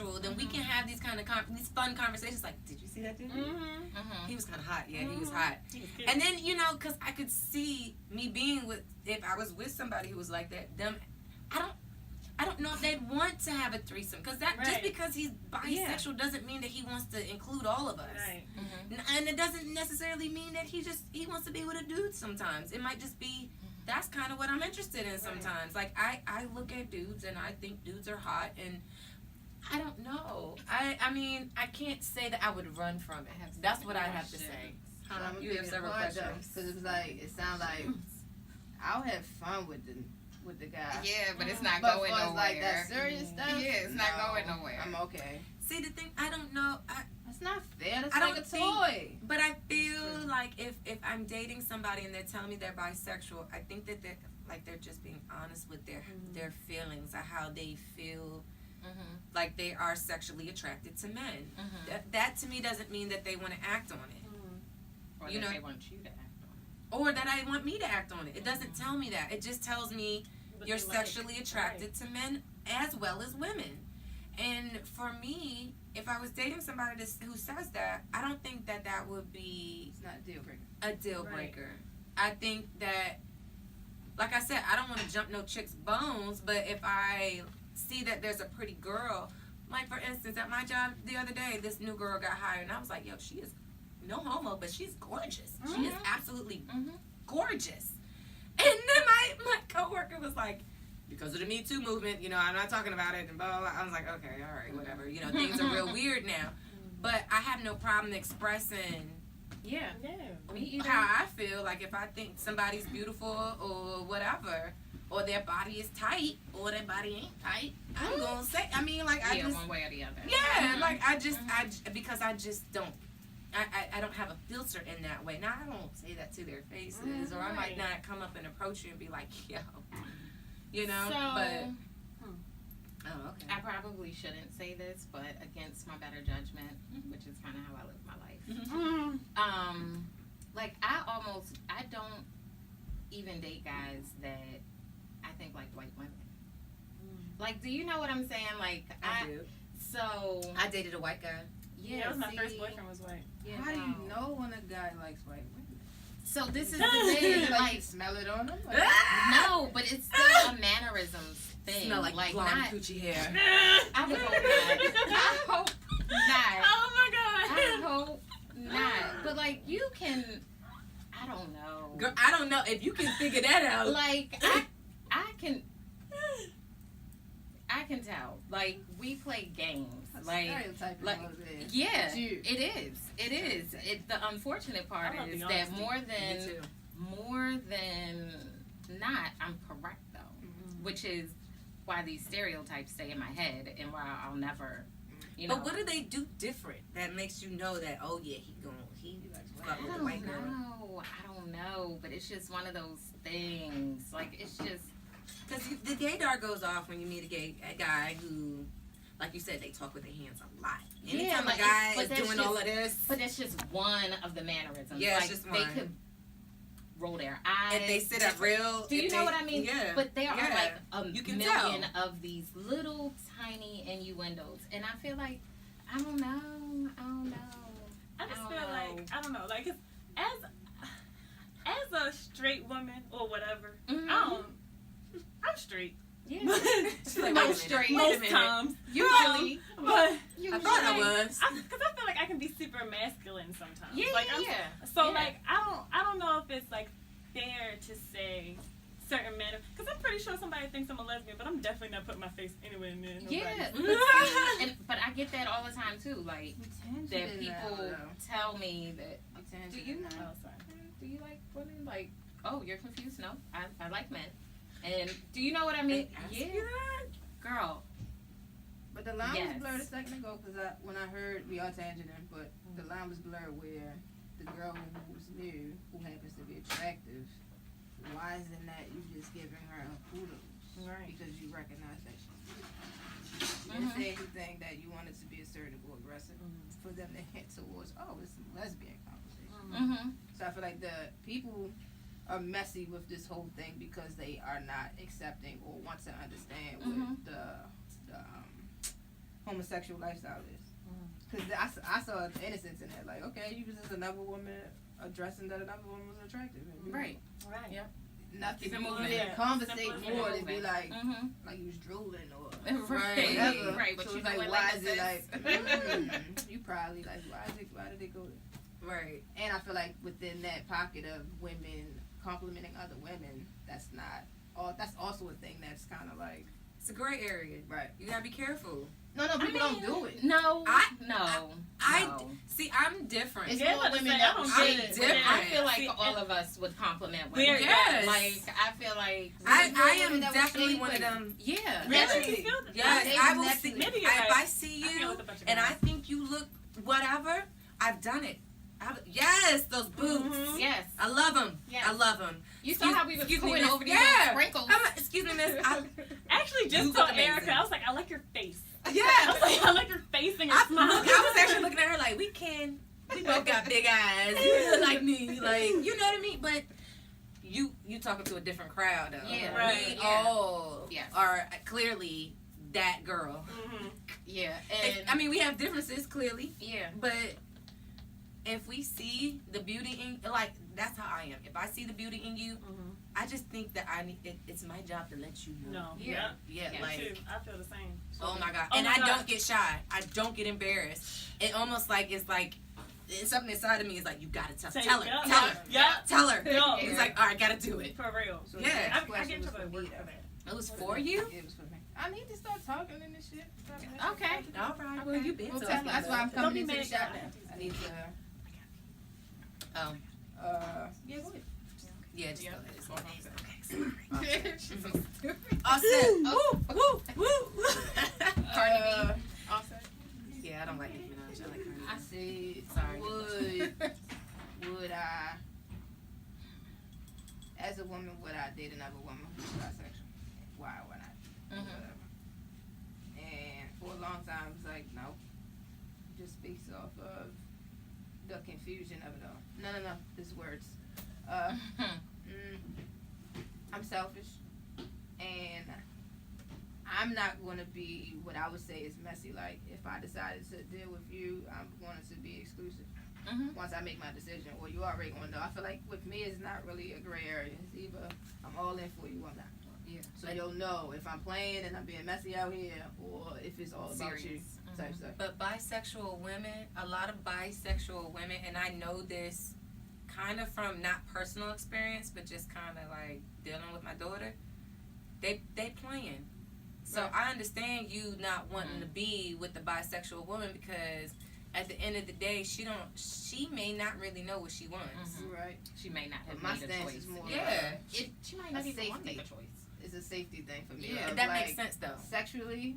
bisexual, then we can have these kind of these fun conversations. Like, did you see that dude? He was kind of hot. Yeah, he was hot. And then because I could see me being with, if I was with somebody who was like that, them. I don't know if they'd want to have a threesome, because just because he's bisexual doesn't mean that he wants to include all of us. Right. And it doesn't necessarily mean that he wants to be with a dude sometimes. It might just be, that's kind of what I'm interested in sometimes. Like, I look at dudes and I think dudes are hot, and I don't know. I mean, I can't say that I would run from it. That's what I have to say. You have several questions. Because it sounds like I'll have fun with the guy. Yeah, but it's not going nowhere. Like that serious stuff? Yeah, it's not going nowhere. I'm okay. See, the thing, I don't know. That's not fair. That's like a toy. But I feel like if I'm dating somebody and they're telling me they're bisexual, I think that they're just being honest with their feelings, or how they feel. Like they are sexually attracted to men. That to me doesn't mean that they want to act on it. Or that they want you to act on it. Or that I want me to act on it. It doesn't tell me that. It just tells me you're sexually attracted to men as well as women. And for me, if I was dating somebody who says that, I don't think that would be... It's not a deal breaker. A deal breaker. I think that, like I said, I don't want to jump no chick's bones, but if I see that there's a pretty girl, like for instance, at my job the other day, this new girl got hired, and I was like, yo, she is no homo, but she's gorgeous. She is absolutely gorgeous. And then my coworker was like, because of the Me Too movement, I'm not talking about it, and blah, blah, blah. I was like, okay, all right, whatever. Things are real weird now. But I have no problem expressing how I feel. Like if I think somebody's beautiful or whatever, or their body is tight, or their body ain't tight, I'm gonna say. I mean, like I just one way or the other. Yeah, like because I just don't. I don't have a filter in that way. Now I don't say that to their faces, or I might not come up and approach you and be like, yo, but. Oh, okay. I probably shouldn't say this, but against my better judgment, which is kind of how I live my life. Like I don't even date guys that I think like white women. Like, do you know what I'm saying? Like, I do. So I dated a white guy. Yeah, that was my first boyfriend was white. Yeah, how do you know when a guy likes white women? So this is the thing. Like, you smell it on them? Like, no, but it's still a mannerisms thing. Smell like blonde not, coochie hair. I would hope not. I hope not. Oh my god. I hope not. But like, you can. I don't know. Girl, I don't know if you can figure that out. Like I can tell. Like, we play games. Like yeah, it is. The unfortunate part is that more than not, I'm correct though, which is why these stereotypes stay in my head and why I'll never, But what do they do different that makes you know that? Oh yeah, he likes with the white girl. I don't know, but it's just one of those things. Like, it's just. Because the gaydar goes off when you meet a guy who, like you said, they talk with their hands a lot. Anytime a guy is doing all of this. But that's just one of the mannerisms. Yeah, like, it's just one. They could roll their eyes. If they sit up real. Do you know what I mean? Yeah. But there are like a million tell. of these little tiny innuendos. And I feel like, I don't know. I just feel like, I don't know. Like, as a straight woman or whatever, I'm straight. Yeah. I'm straight most times. Usually. But I thought I was. Because I feel like I can be super masculine sometimes. Yeah, like, So, like, I don't know if it's, like, fair to say certain men. Because I'm pretty sure somebody thinks I'm a lesbian, but I'm definitely not putting my face anywhere near nobody. Yeah. But I get that all the time, too. Like, that people tell me that, do you know? Oh, sorry. Do you like women? Like, oh, you're confused? No, I like men. And do you know what I mean? Yeah, girl. But the line was blurred a second ago because when I heard, we are tangenting, but the line was blurred where the girl who's new, who happens to be attractive, why isn't that you just giving her a kudos? Right. Because you recognize that she's beautiful. You didn't say anything that you wanted to be assertive or aggressive for them to hint towards, it's a lesbian conversation. So I feel like the people are messy with this whole thing because they are not accepting or want to understand what homosexual lifestyle is. Because I saw innocence in that. Like, okay, you was just another woman addressing that another woman was attractive. Right. Yep. Nothing. Keep it You moving. didn't conversate Simple more as to be moving. like you was drooling or Right. whatever. Right. But so you it's know like, it why like is this. it like, you probably like, why did they go there? Right. And I feel like within that pocket of women complimenting other women, that's also a thing that's kind of like, It's a gray area. right. You gotta be careful. No, people don't do it. No. I No. see. I'm different. It's Yeah, more but women say, that I will don't say get it. it. different. I feel like See, all of us would compliment women. Weird. Yes. Like, I feel like. I am women that will definitely shade one of women. them. Yeah. Really? Really? You feel that? Yes, They I will naturally- see. Maybe you're If right. I see I feel you with a bunch of and I guys. think you look whatever, I've done it. Yes, those boots. Mhm. Yes. I love them. Yes. I love them. You saw how we was Excuse me, pulling miss. over these Yeah. sprinkles. Excuse me, miss. I actually You just look told amazing. Erica, I was like, I like your face. I Yeah. was like, I like your face and your I smile. was actually looking at her like, we both got big eyes. You look like me. Like, you know what I mean? But you talking to a different crowd, though. Yeah. Right. We Yeah. all Yes. are clearly that girl. Mhm. Yeah. And, And I mean, we have differences, clearly. yeah. But if we see the beauty in, like, that's how I am. If I see the beauty in you, Mhm. I just think that it's my job to let you know. No. Yeah. Yeah, Yeah, like, Too. I feel the same. oh my God. Oh And my I God. don't get shy. I don't get embarrassed. It almost like, it's something inside of me is like, you gotta tell her. Yep. Tell her. Yep. Tell her. Yo. It's like, all right, gotta do it. For real. So Yeah. the next I get question in was trouble for at me, work for though. that. It was for you? It was for me. I need to start talking in this shit. Okay. All right. Well, you been Well, talking. That's why I'm Don't coming be into the mad. shop now. I need to. Oh, Yeah, go ahead. yeah, just Yeah. go ahead. It's okay. She's so stupid. All set. Woo, woo, woo. Cardi B. Also. Yeah, I don't like Nicki Minaj. I like Cardi B. I said, Sorry. would I, as a woman, would I date another woman who's bisexual? Why not? Mhm. Whatever. And for a long time, it was like, no. Just based off of the confusion of it all. No. This words. I'm selfish, and I'm not going to be what I would say is messy. Like, if I decided to deal with you, I'm going to be exclusive. Mhm. Once I make my decision, or you already going to know. I feel like with me, it's not really a gray area. It's either I'm all in for you or not. Yeah. So you'll know if I'm playing and I'm being messy out here, or if it's all about you Serious. type stuff. But bisexual women, a lot of bisexual women, and I know this kind of from not personal experience, but just kind of like dealing with my daughter, they playing. So Right. I understand you not wanting to be with the bisexual woman because at the end of the day, she may not really know what she wants. Mhm. Right. She may not have But my made a stance choice. is more Yeah. She might not a even want to safety. make a choice. It's a safety thing for me. Yeah, of That like, makes sense though. Sexually,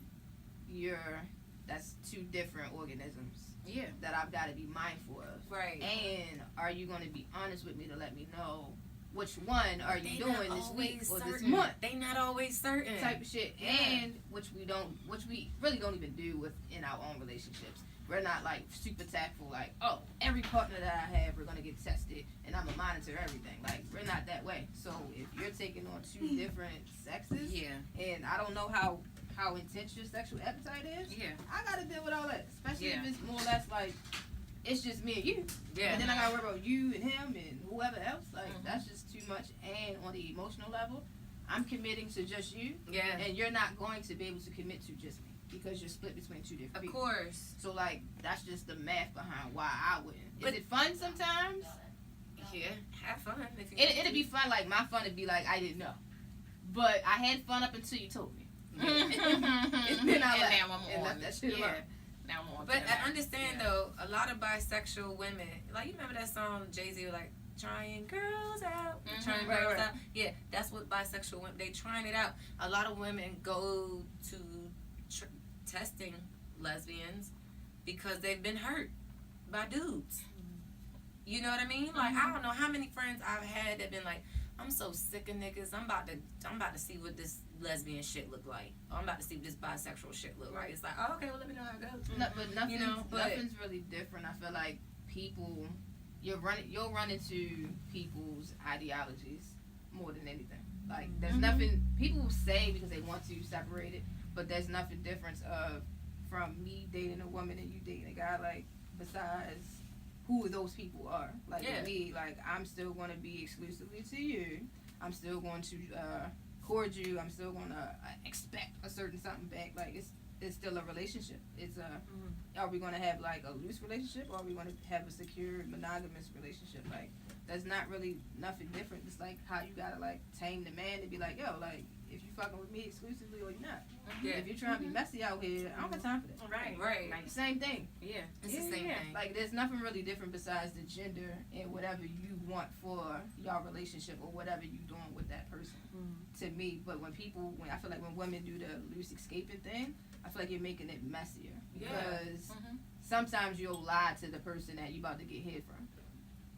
that's two different organisms Yeah. that I've got to be mindful of. Right. And are you going to be honest with me to let me know which one are you doing this week or this month? They not always certain. Type of shit. Yeah. And which we really don't even do within our own relationships. We're not like super tactful, like, oh, every partner that I have, we're gonna get tested and I'm gonna monitor everything. Like, we're not that way. So if you're taking on two different sexes, Yeah. and I don't know how intense your sexual appetite is, Yeah. I gotta deal with all that. Especially Yeah. if it's more or less like it's just me and you. Yeah. And then I gotta worry about you and him and whoever else. Like, Mhm. that's just too much. And on the emotional level, I'm committing to just you, Yeah. and you're not going to be able to commit to just me because you're split between two different Of people. course. So like, that's just the math behind why I wouldn't. But- Is it fun sometimes? Yeah. Have fun if you. It'd be fun. Like, my fun would be like, I didn't know, but I had fun up until you told me. and then I left now I'm and on. left that shit Yeah. alone. Now I'm on. But to that. I understand Yeah. though, a lot of bisexual women, like you remember that song Jay-Z was like trying girls out, Mhm. trying Right, girls right. out. Yeah, that's what bisexual women, they trying it out. A lot of women go to testing lesbians because they've been hurt by dudes. You know what I mean? Like I don't know how many friends I've had that been like, I'm so sick of niggas. I'm about to see what this lesbian shit look like. Or I'm about to see what this bisexual shit look like. It's like, oh, okay, well let me know how it goes. No, but nothing's, but- nothing's really different. I feel like people, you'll run into people's ideologies more than anything. Like, there's nothing, people say because they want to separate it, but there's nothing difference of from me dating a woman and you dating a guy, like, besides who those people are. Like, with me, like, I'm still going to be exclusively to you. I'm still going to court you. I'm still going to expect a certain something back. Like, it's still a relationship. It's are we going to have, like, a loose relationship, or are we going to have a secure, monogamous relationship? Like, that's not really nothing different. It's like how you got to, like, tame the man to be like, yo, like, if you fucking with me exclusively or you're not. Yeah. If you're trying to be messy out here, I don't got time for that. Right. Same thing. Yeah. It's the same thing. Like, there's nothing really different besides the gender and whatever you want for your relationship or whatever you doing with that person. To me, but when I feel like when women do the loose escaping thing, I feel like you're making it messier. Because sometimes you'll lie to the person that you about to get hit from.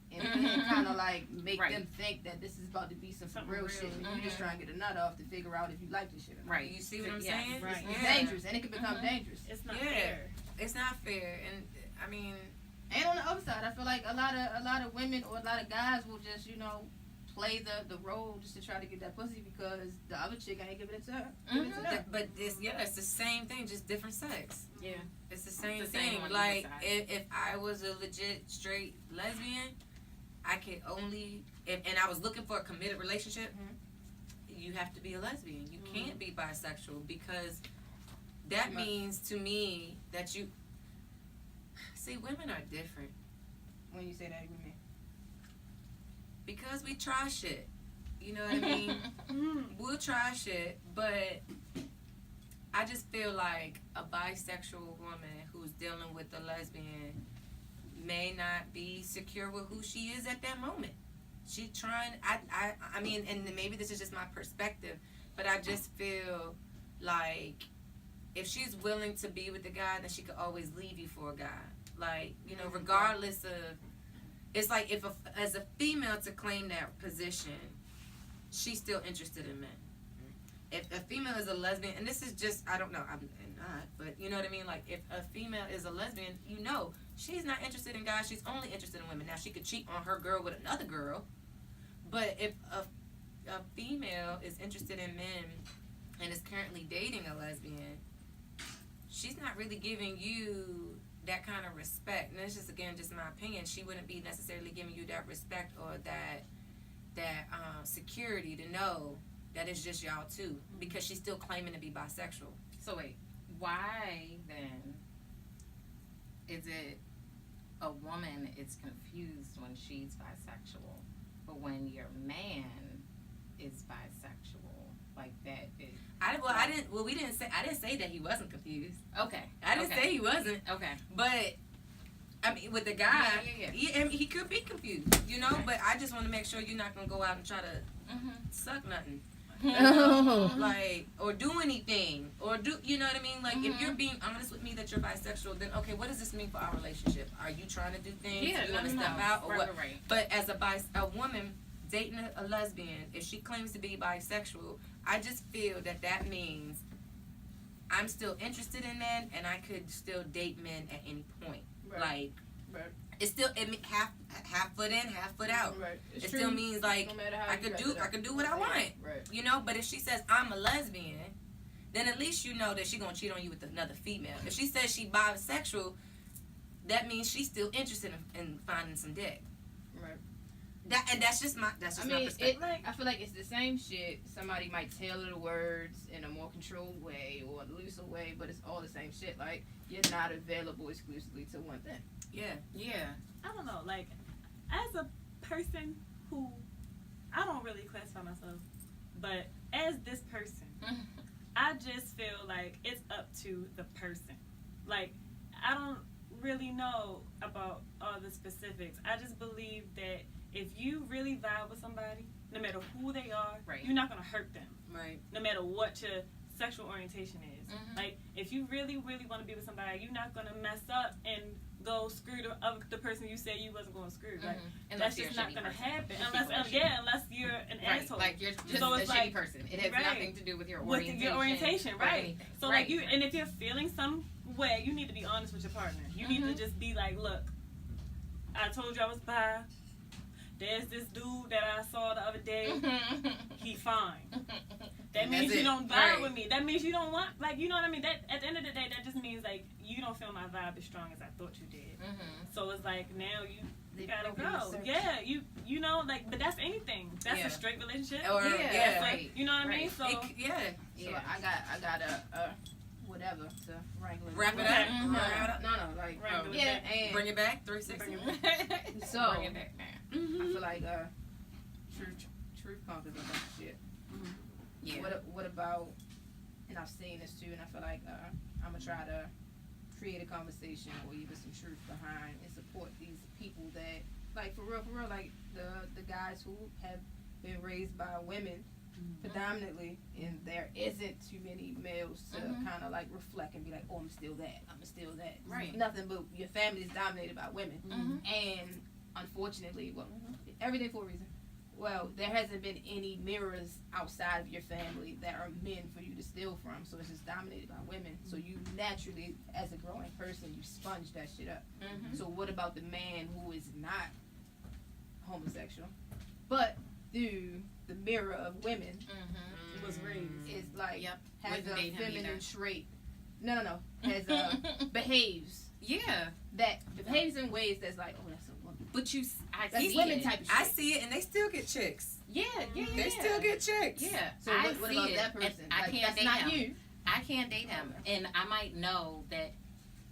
And kind of like make them think that this is about to be some real shit, and you just trying to get a nut off to figure out if you like this shit or not. Right. You see what I'm saying? Right. It's dangerous, and it can become dangerous. It's not fair. It's not fair, and I mean, and on the other side, I feel like a lot of women or a lot of guys will just play the role just to try to get that pussy because the other chick ain't giving it to her. but it's the same thing, just different sex. Yeah. It's the same It's the same thing. on Like either side. if I was a legit straight lesbian, I could only and I was looking for a committed relationship. You have to be a lesbian. You can't be bisexual, because that means to me that you see, women are different. When you say that, you mean? Because we try shit. You know what I mean? We'll try shit, but I just feel like a bisexual woman who's dealing with a lesbian may not be secure with who she is at that moment. She trying, I mean, and maybe this is just my perspective, but I just feel like if she's willing to be with the guy, then she could always leave you for a guy. Like, regardless of, it's like if as a female to claim that position, she's still interested in men. If a female is a lesbian, and this is just, I don't know, I'm not, but you know what I mean? Like, if a female is a lesbian, she's not interested in guys, she's only interested in women. Now, she could cheat on her girl with another girl, but if a female is interested in men and is currently dating a lesbian, she's not really giving you that kind of respect. And it's just, again, just my opinion. She wouldn't be necessarily giving you that respect or that security to know that it's just y'all two, because she's still claiming to be bisexual. So wait, why then is it a woman is confused when she's bisexual, but when your man is bisexual, like that is... We didn't say, I didn't say that he wasn't confused. Okay. I didn't say he wasn't. Okay. But, I mean, with the guy, Yeah. He could be confused, but I just want to make sure you're not going to go out and try to suck nothing. Like, or do anything, or do, you know what I mean? Like, if you're being honest with me that you're bisexual, then okay, what does this mean for our relationship? Are you trying to do things? Yeah, you want to step out, or what? Right. But as a woman dating a lesbian, if she claims to be bisexual, I just feel that means I'm still interested in men, and I could still date men at any point. Right. Like, it's still half foot in, half foot out. Right. It still means like no matter how I could do what I want. Right. But if she says I'm a lesbian, then at least you know that she gonna cheat on you with another female. If she says she bisexual, that means she's still interested in finding some dick. Right. That's just my perspective. I feel like it's the same shit. Somebody might tailor the words in a more controlled way or a looser way, but it's all the same shit. Like, you're not available exclusively to one thing. Yeah. I don't know, like, as a person who, I don't really classify myself, but as this person, I just feel like it's up to the person. Like, I don't really know about all the specifics. I just believe that if you really vibe with somebody, no matter who they are, you're not going to hurt them. Right. No matter what your sexual orientation is. Like, if you really, really want to be with somebody, you're not going to mess up and go screw the person you said you wasn't going to screw. Like, that's just not going to happen. Unless you're an asshole. Like, you're just so a it's shitty person. It has nothing to do with your orientation. Right. So, like, and if you're feeling some way, you need to be honest with your partner. You need to just be like, look, I told you I was bi. There's this dude that I saw the other day. He fine. That means That's you it. don't vibe Right. with me. That means you don't want, like, you know what I mean? That at the end of the day, that just means like you don't feel my vibe as strong as I thought you did. So it's like now you gotta go. Yeah, you know, like, but that's anything. That's Yeah. a straight relationship. Or Yeah, Like, right. you know what I mean? Right. So So I got a whatever to wrangle. Wrap it Okay. up. Mhm. Wrap it up. No, like Wrangle it yeah, back. and Bring it back. 360. Bring it so Bring it back now. I feel like truth conquers all that shit. Yeah. What about? And I've seen this too, and I feel like I'm gonna try to create a conversation or even some truth behind and support these people that, like, for real, like the guys who have been raised by women predominantly, and there isn't too many males to kind of like reflect and be like, oh, I'm still that. Right. Nothing but your family is dominated by women, and unfortunately, well, everything for a reason. Well, there hasn't been any mirrors outside of your family that are men for you to steal from, so it's just dominated by women. So you naturally, as a growing person, you sponge that shit up. So what about the man who is not homosexual, but through the mirror of women was raised. is like Yep. has Wouldn't a date him feminine either. trait? No. Has behaves Yeah. in ways that's like, oh, that's a woman. But I That's see women it. type of shit. I see it, and they still get chicks. Yeah. They still get chicks. Yeah. So I what see about it. that person? And I Like, can't that's date not him. you. I can't date him, and I might know that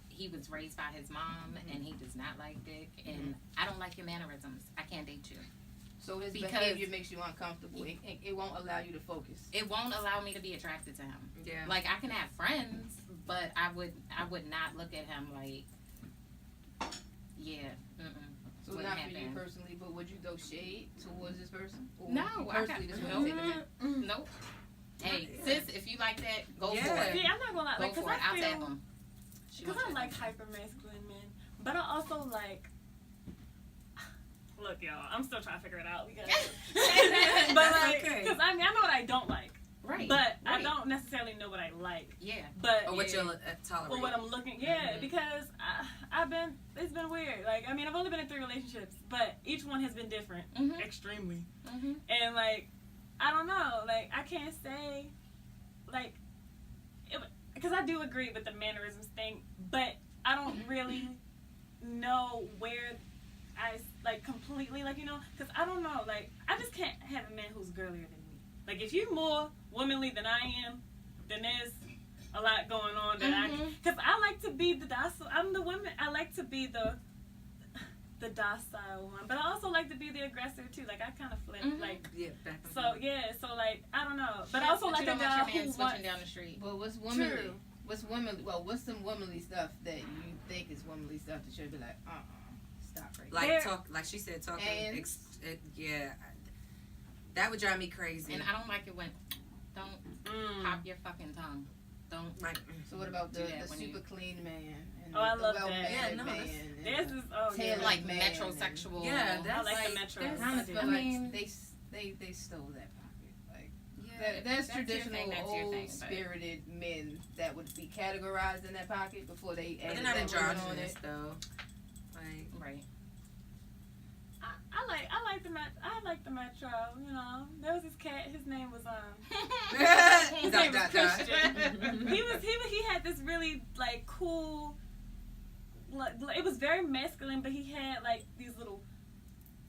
he was raised by his mom, and he does not like dick, and I don't like your mannerisms. I can't date you. So his Because- behavior makes you uncomfortable. It won't allow you to focus. It won't allow me to be attracted to him. Yeah. Like, I can have friends, but I would not look at him like, yeah, So Wouldn't not for you happen. personally, but would you throw shade towards this person? Or No, you I personally got- just no. wouldn't take it in? Nope. Hey, Yeah. sis, if you like that, go Yeah. for it. See, I'm not gonna lie, Go like, for cause it. I'll I tap feel, him. because I like hyper masculine men, but I also like. Look, y'all, I'm still trying to figure it out because, but That's like, okay. because I mean, I know what I don't like, Right. but I right. don't necessarily know what I like. Yeah. But Or what Yeah. you'll tolerate. or what I'm looking, because it's been weird. Like, I mean, I've only been in 3 relationships, but each one has been different, Mhm. extremely. Mhm. And like, I don't know, like, I can't say, like, because I do agree with the mannerisms thing, but I don't really know where I like completely, like, you know, because I don't know, like, I just can't have a man who's girlier than me. Like, if you're more womanly than I am, then there's a lot going on that because I like to be the docile. I'm the woman. I like to be the docile one, but I also like to be the aggressor too. Like, I kind of flip, like. Yeah, back and So forth. yeah, so like, I don't know, but I also But like you the don't want guy your man who switching wants. down the street. But what's womanly? True. What's womanly? Well, what's some womanly stuff that you think is womanly stuff that you'll be like, stop right Like There- talk, like she said, talking. And- That would drive me crazy. And I don't like it when, don't pop your fucking tongue. Don't. Like, So what about the Do that when super you- clean man? And Oh, I the love that. well-mannered Yeah, no, man. that's- and There's this. Oh yeah. Taylor Like man metrosexual. Yeah, I that's like the like- metro. there's- I kind of feel I like mean- they stole that pocket. Like Yeah, there's that's your traditional thing, that's your old thing, but- spirited men that would be categorized in that pocket before they but added they're not that word on androgynous it. though. Like, Right. I like the metro. You know, there was this cat. His name was Dot, His name was dot, dot. Christian. he had this really like cool. Like, it was very masculine, but he had like these little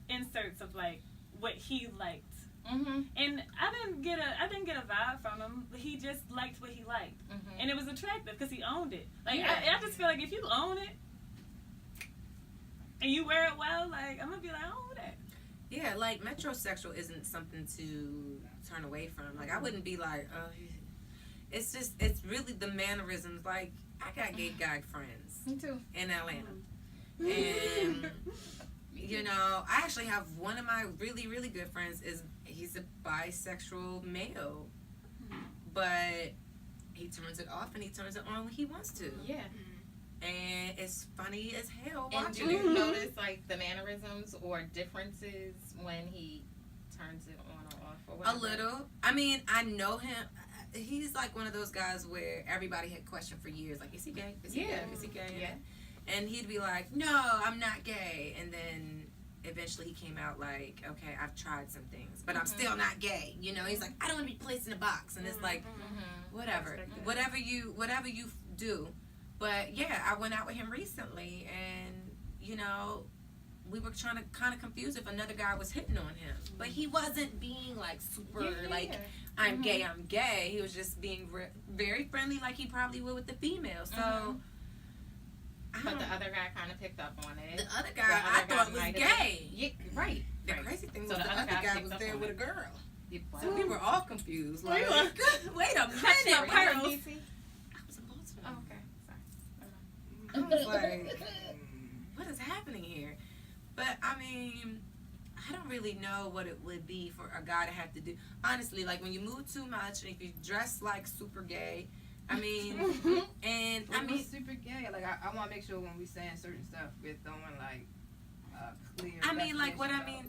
inserts of like what he liked. Mm-hmm. And I didn't get a vibe from him. But he just liked what he liked, Mm-hmm. and it was attractive because he owned it. Like Yeah. I just feel like if you own it and you wear it well, like I'm gonna be like, I own that. yeah, like metrosexual isn't something to turn away from. Like, I wouldn't be like, it's just, it's really the mannerisms. Like, I got gay guy friends Me too. in Atlanta, and you know, I actually have one of my really, really good friends he's a bisexual male, but he turns it off and he turns it on when he wants to. Yeah. And it's funny as hell And watching do it. you notice like the mannerisms or differences when he turns it on or off or A whatever? little. I mean, I know him. He's like one of those guys where everybody had questioned for years, like, is he gay? Is he Yeah. gay? Is he gay? Yeah. And he'd be like, no, I'm not gay. And then eventually he came out like, okay, I've tried some things, but I'm still not gay. You know, he's like, I don't want to be placed in a box, and it's like, whatever, whatever you do. But yeah, I went out with him recently, and you know, we were trying to kind of confuse if another guy was hitting on him, but he wasn't being like super I'm gay, I'm gay. He was just being very friendly, like he probably would with the female. So. But the other guy kind of picked up on it. The other guy, I thought was gay. Yeah, right. The crazy thing was So the other guy was there with a girl. Wow. So we were all confused. Like, Wait wait a minute. Where I in was DC? in Baltimore. Oh, okay. Sorry. I was like, what is happening here? But I mean, I don't really know what it would be for a guy to have to do. Honestly, like when you move too much, and if you dress like super gay, I mean, and I mean, super gay. Like I want to make sure when we saying certain stuff, we're throwing like clear. I mean, like what I mean,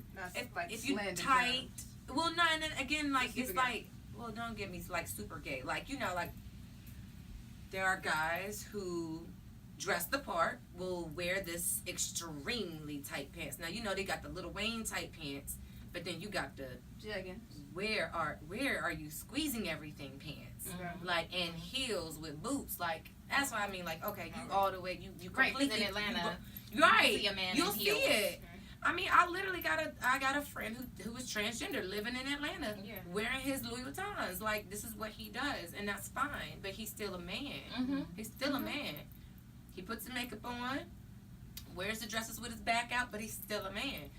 if you tight, well, no, and then again, like it's like, well, don't get me like super gay. Like you know, like there are guys who dress the part, will wear this extremely tight pants. Now you know they got the Lil Wayne tight pants, but then you got the jeggings. Where are you squeezing everything pants? Like and heels with boots. Like that's what I mean. Like okay, you all the way you completely in Atlanta. Right, See a man you'll in see heels. it. I mean, I literally got a friend who was transgender living in Atlanta, wearing his Louis Vuittons. Like this is what he does, and that's fine. But he's still a man. He's still a man. He puts the makeup on, wears the dresses with his back out, but he's still a man.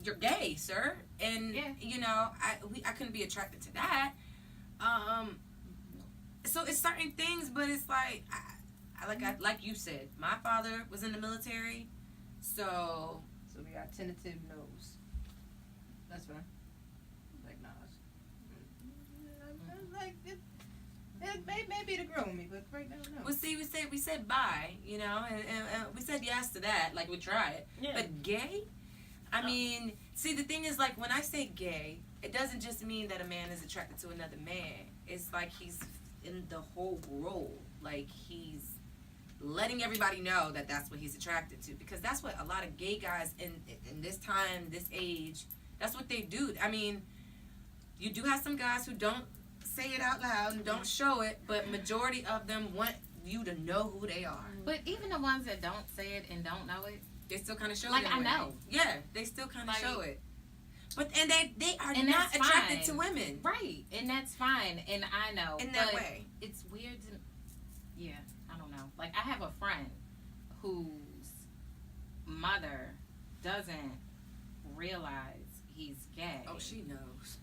You're gay, sir, and you know I couldn't be attracted to that. So it's certain things, but it's like like you said, my father was in the military, so we got tentative no's. That's fine. Like no, like it may be the girl with me, but right now no. Well, see, we said bye, you know, and we said yes to that, like we tried, but gay. I mean, see, the thing is, like, when I say gay, it doesn't just mean that a man is attracted to another man. It's like he's in the whole role. Like, he's letting everybody know that that's what he's attracted to. Because that's what a lot of gay guys in this time, this age, that's what they do. I mean, you do have some guys who don't say it out loud and don't show it, but majority of them want you to know who they are. But even the ones that don't say it and don't know it, they still kind of show it. Like, I know. Yeah, they still kind of show it. But, and they are and not attracted fine. to women. Right, and that's fine, and I know. In that way. It's weird to, I don't know. Like, I have a friend whose mother doesn't realize he's gay. Oh, she knows.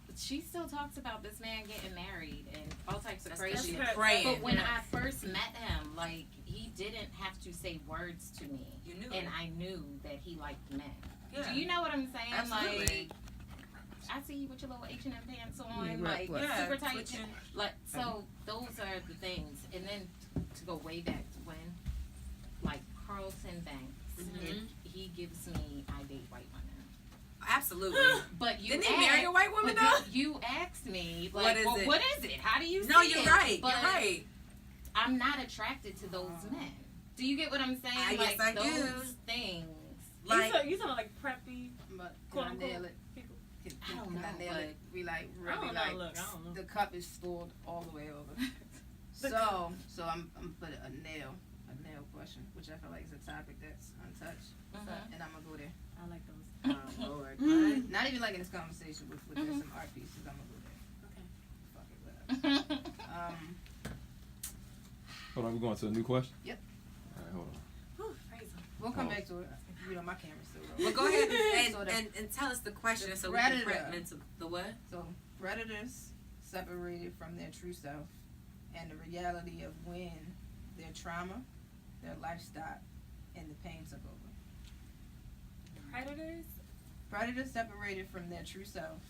But she still talks about this man getting married and all types of That's crazy. praying. But when I first met him, like, he didn't have to say words to me. You knew. And I knew that he liked men. Yeah. Do you know what I'm saying? Absolutely. Like, I see you with your little H&M pants on, right, super tight. switching. Like, so those are the things. And then to go way back to when, like, Carlton Banks, if he gives me, I date white women. Absolutely. But you Didn't he marry a white woman, though? You asked me, like, what is it? How do you see No, it? you're right. But you're right. I'm not attracted to those men. Do you get what I'm saying? Yes, I those do. things. Like, you sound like preppy. But Quote, can I nail unquote, it? people. I don't Can know, I nail it? We like I really don't know, like look, I don't know. the cup is full all the way over. So I'm putting a nail question, which I feel like is a topic that's untouched, and I'm gonna go there. I like those. oh, Lord. What? Not even like in this conversation with there's some art pieces. I'm gonna go there. Okay. Fuck it, whatever. Hold on, we're going to a new question? Yep. All right, hold on. Whew, praise him. We'll come back to it. You know, my camera's still Well, rolling. go ahead So and tell us the question the so we can predator. prep into the what? So predators separated from their true self, and the reality of when their trauma, their lifestyle, and the pain took over. Predators? Predators separated from their true self,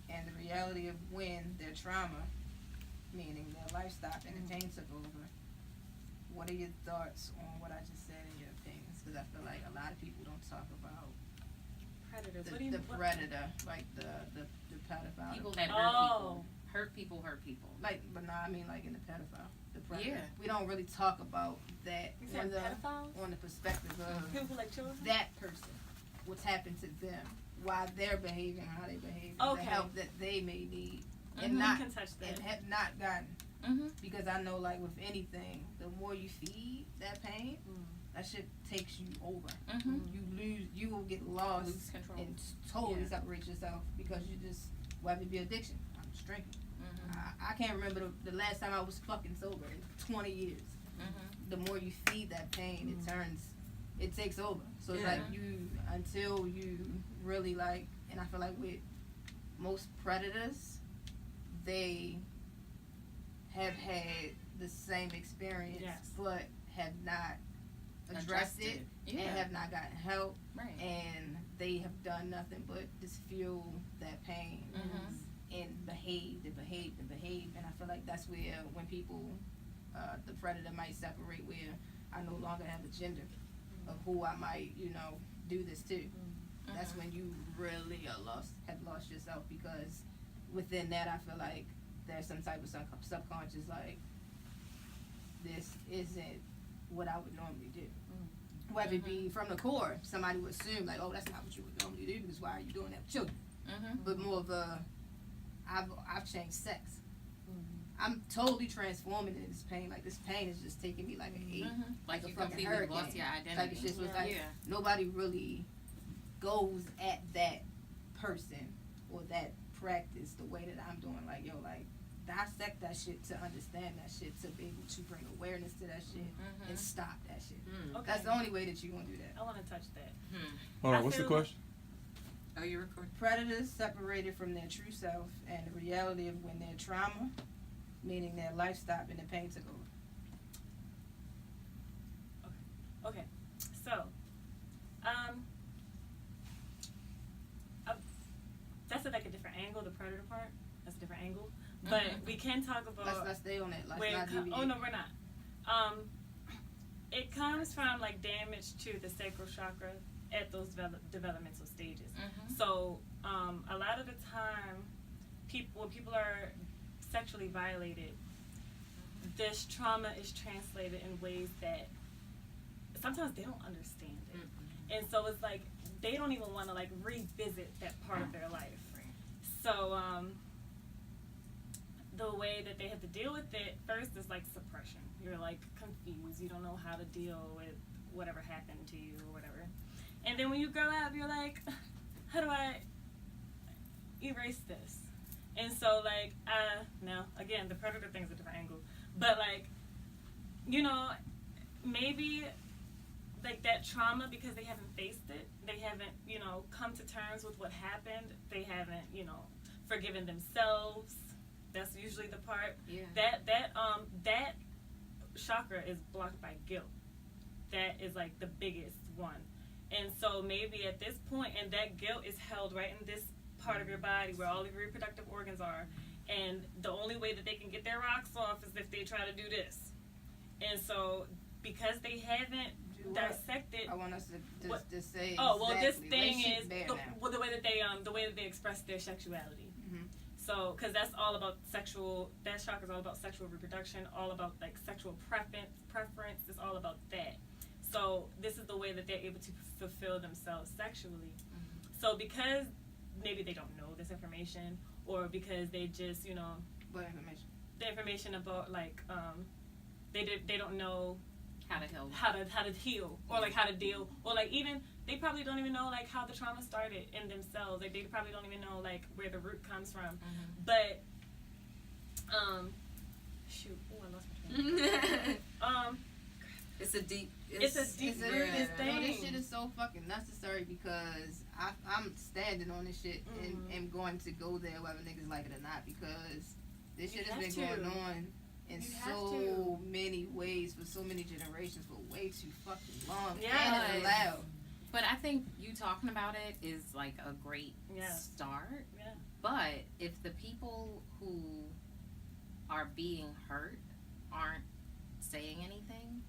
and the reality of when their trauma, meaning their lifestyle, and the pain took over. What are your thoughts on what I just said and your opinions? Because I feel like a lot of people don't talk about Predators. What do you the what? predator, like the pedophile. People that hurt people. Hurt people. Like, but no, I mean like in the pedophile. the predator. Yeah. We don't really talk about that You said pedophiles? on the perspective of People who like children? that person, what's happened to them, why they're behaving how they behave, Okay. the help that they may need, Mhm. and not You can touch that. and have not gotten. Mhm. Because I know, like with anything, the more you feed that pain, Mm. that shit takes you over. Mhm. You will get lost Lose control. and totally Yeah. separate yourself because you just, whether it be addiction. I'm just drinking. Mhm. I can't remember the last time I was fucking sober in 20 years. Mhm. The more you feed that pain, it takes over. So it's Yeah. like until you really like, and I feel like with most predators, they have had the same experience, Yes. but have not addressed it Yeah. and have not gotten help, Right. and they have done nothing but just fuel that pain Mhm. and behaved and behaved and behaved. And I feel like that's where when people, the predator might separate, where I no longer have a gender of who I might, do this to. That's Mhm. when you really have lost yourself, because within that I feel like there's some type of subconscious, like, this isn't what I would normally do. Whether it be from the core, somebody would assume like, oh, that's not what you would normally do, because why are you doing that with children? Mhm. But more of I've changed sex. I'm totally transforming in this pain. Like, this pain is just taking me like an 8. Mhm. Like a you fucking completely hurricane lost your type identity. of shit. So it's Yeah. like Yeah. nobody really goes at that person or that practice the way that I'm doing. Like, yo, like, dissect that shit to understand that shit, to be able to bring awareness to that shit Mhm. and stop that shit. Mm. That's the only way that you're gonna do that. I want to touch that. Hmm. All right, I what's the feel- question? Oh, you recording? Predators separated from their true self and the reality of when their trauma, meaning their life, stopped and the pain took over. Okay, so, that's like a different angle, the predator part. That's a different angle. But Mhm. we can talk about Let's stay on that. Let's where not it co- deviate. oh no, we're not. It comes from like damage to the sacral chakra at those developmental stages. Mhm. So a lot of the time, when people are sexually violated, this trauma is translated in ways that sometimes they don't understand it, and so it's like they don't even want to like revisit that part of their life. So the way that they have to deal with it first is like suppression. You're like confused. You don't know how to deal with whatever happened to you or whatever. And then when you grow up, you're like, how do I erase this? And so like, now again, the predator thing's a different angle, but like, maybe like that trauma, because they haven't faced it, they haven't, come to terms with what happened, they haven't, forgiven themselves. That's usually the part. Yeah. That chakra is blocked by guilt. That is like the biggest one. And so maybe at this point, and that guilt is held right in this part of your body where all of your reproductive organs are, and the only way that they can get their rocks off is if they try to do this. And so because they haven't dissected, I want us to just say. oh well, this exactly. thing Lay shit is bare the now. way that they express their sexuality. Mhm. So, because that's all about that chakra is all about sexual reproduction, all about like sexual preference. It's all about that. So this is the way that they're able to fulfill themselves sexually. Mm-hmm. So because maybe they don't know this information, or because they just What information? the information about like they don't know How to heal. how to heal, or like how to deal, or like even they probably don't even know like how the trauma started in themselves. Like they probably don't even know like where the root comes from. Mhm. But shoot, oh, I lost my train of thought. It's a deep. It's a deep It's a- rooted No, thing. this shit is so fucking necessary, because I'm standing on this shit and Mhm. am going to go there whether niggas like it or not, because this You shit has been have to. going on in You have so many ways for so many generations for way too fucking long. Yeah. And it's allowed. But I think you talking about it is like a great Yeah. start. Yeah. But if the people who are being hurt aren't saying anything,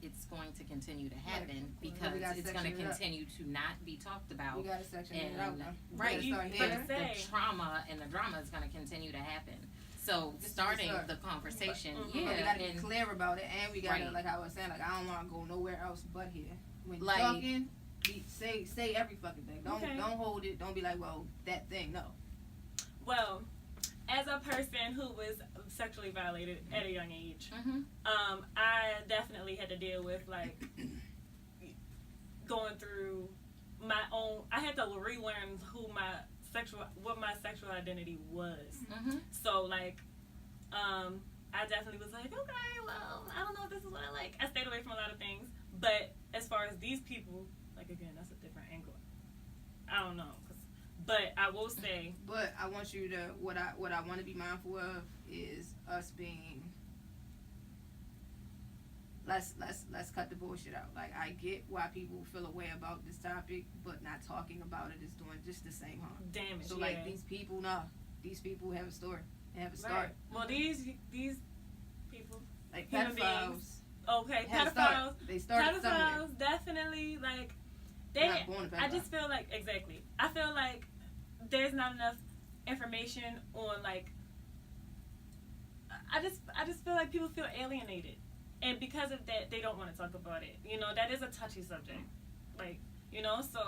it's going to continue to happen Right. because We gotta it's going to section it up. continue to not be talked about. We gotta section it And- out now. We Right, gotta start you- here. but- the say. trauma and the drama is going to continue to happen. So Just starting start. the conversation, But we gotta be and clear about it, and we gotta, Right. like I was saying, like I don't want to go nowhere else but here. When you're Like- talking, say every fucking thing. Don't Okay. don't hold it. Don't be like, well, that thing. No. Well, as a person who was sexually violated at a young age, I definitely had to deal with like going through my own. I had to relearn what my sexual identity was. So like, I definitely was like, okay, well, I don't know if this is what I like. I stayed away from a lot of things, but as far as these people, like again, that's a different angle. I don't know, but I will say. But I want you to what I want to be mindful of is us being. Let's cut the bullshit out. Like I get why people feel a way about this topic, but not talking about it is doing just the same harm. Damage. So like these people have a story. They have a start. Right. Well, these people, Like human pedophiles. beings. Okay, had a start. pedophiles. They started somewhere. Pedophiles definitely like They're they. not born a pedophile. I just feel like exactly. I feel like there's not enough information on like. I just feel like people feel alienated, and because of that, they don't want to talk about it. You know, that is a touchy subject. Like, you know, so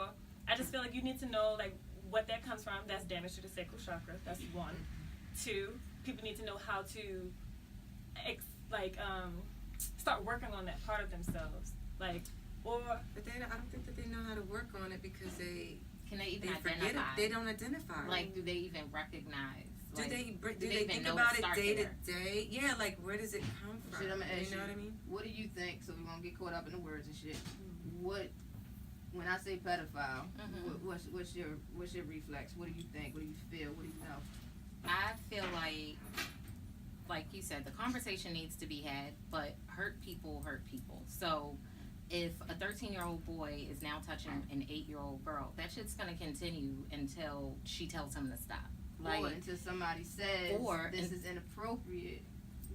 I just feel like you need to know like what that comes from. That's damage to the sacral chakra. That's one. Two, people need to know how to start working on that part of themselves. Like, or But I don't think that they know how to work on it because they can they even forget identify? it. They don't identify. Like, do they even recognize? do Like, they even think know about the it start day to there? day? Yeah, like where does it come from? Shit, I'ma ask You know you. what I mean? What do you think? So we won't get caught up in the words and shit. What when I say pedophile, what's your reflex? What do you think? What do you feel? What do you know? I feel like you said, the conversation needs to be had, but hurt people hurt people. So if a 13-year-old boy is now touching an 8-year-old girl, that shit's gonna continue until she tells him to stop. Like, Or until somebody says this is inappropriate.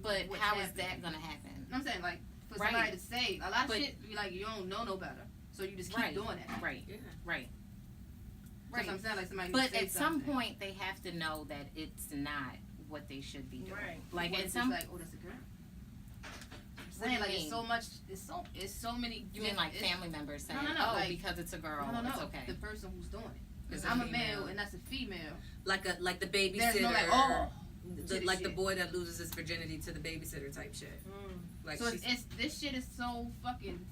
but what's how is happening? that gonna happen? I'm saying like for Right. somebody to say a lot of But- shit, you like you don't know no better, so you just keep Right. doing it. Right, Yeah. right. That's what I'm saying, like somebody. But say at some something. point, they have to know that it's not what they should be doing. Right. Like What at if some, it's like, oh, that's a girl. I'm What do saying you like mean? it's so much. It's so many. you mean like it's- family members saying, no, "Oh, like- because it's a girl, No, it's okay." the person who's doing it. It's I'm a female. male and that's a female. Like the babysitter. There's no like, oh, like the shit. boy that loses his virginity to the babysitter type shit. Like So she's, it's this shit is so fucking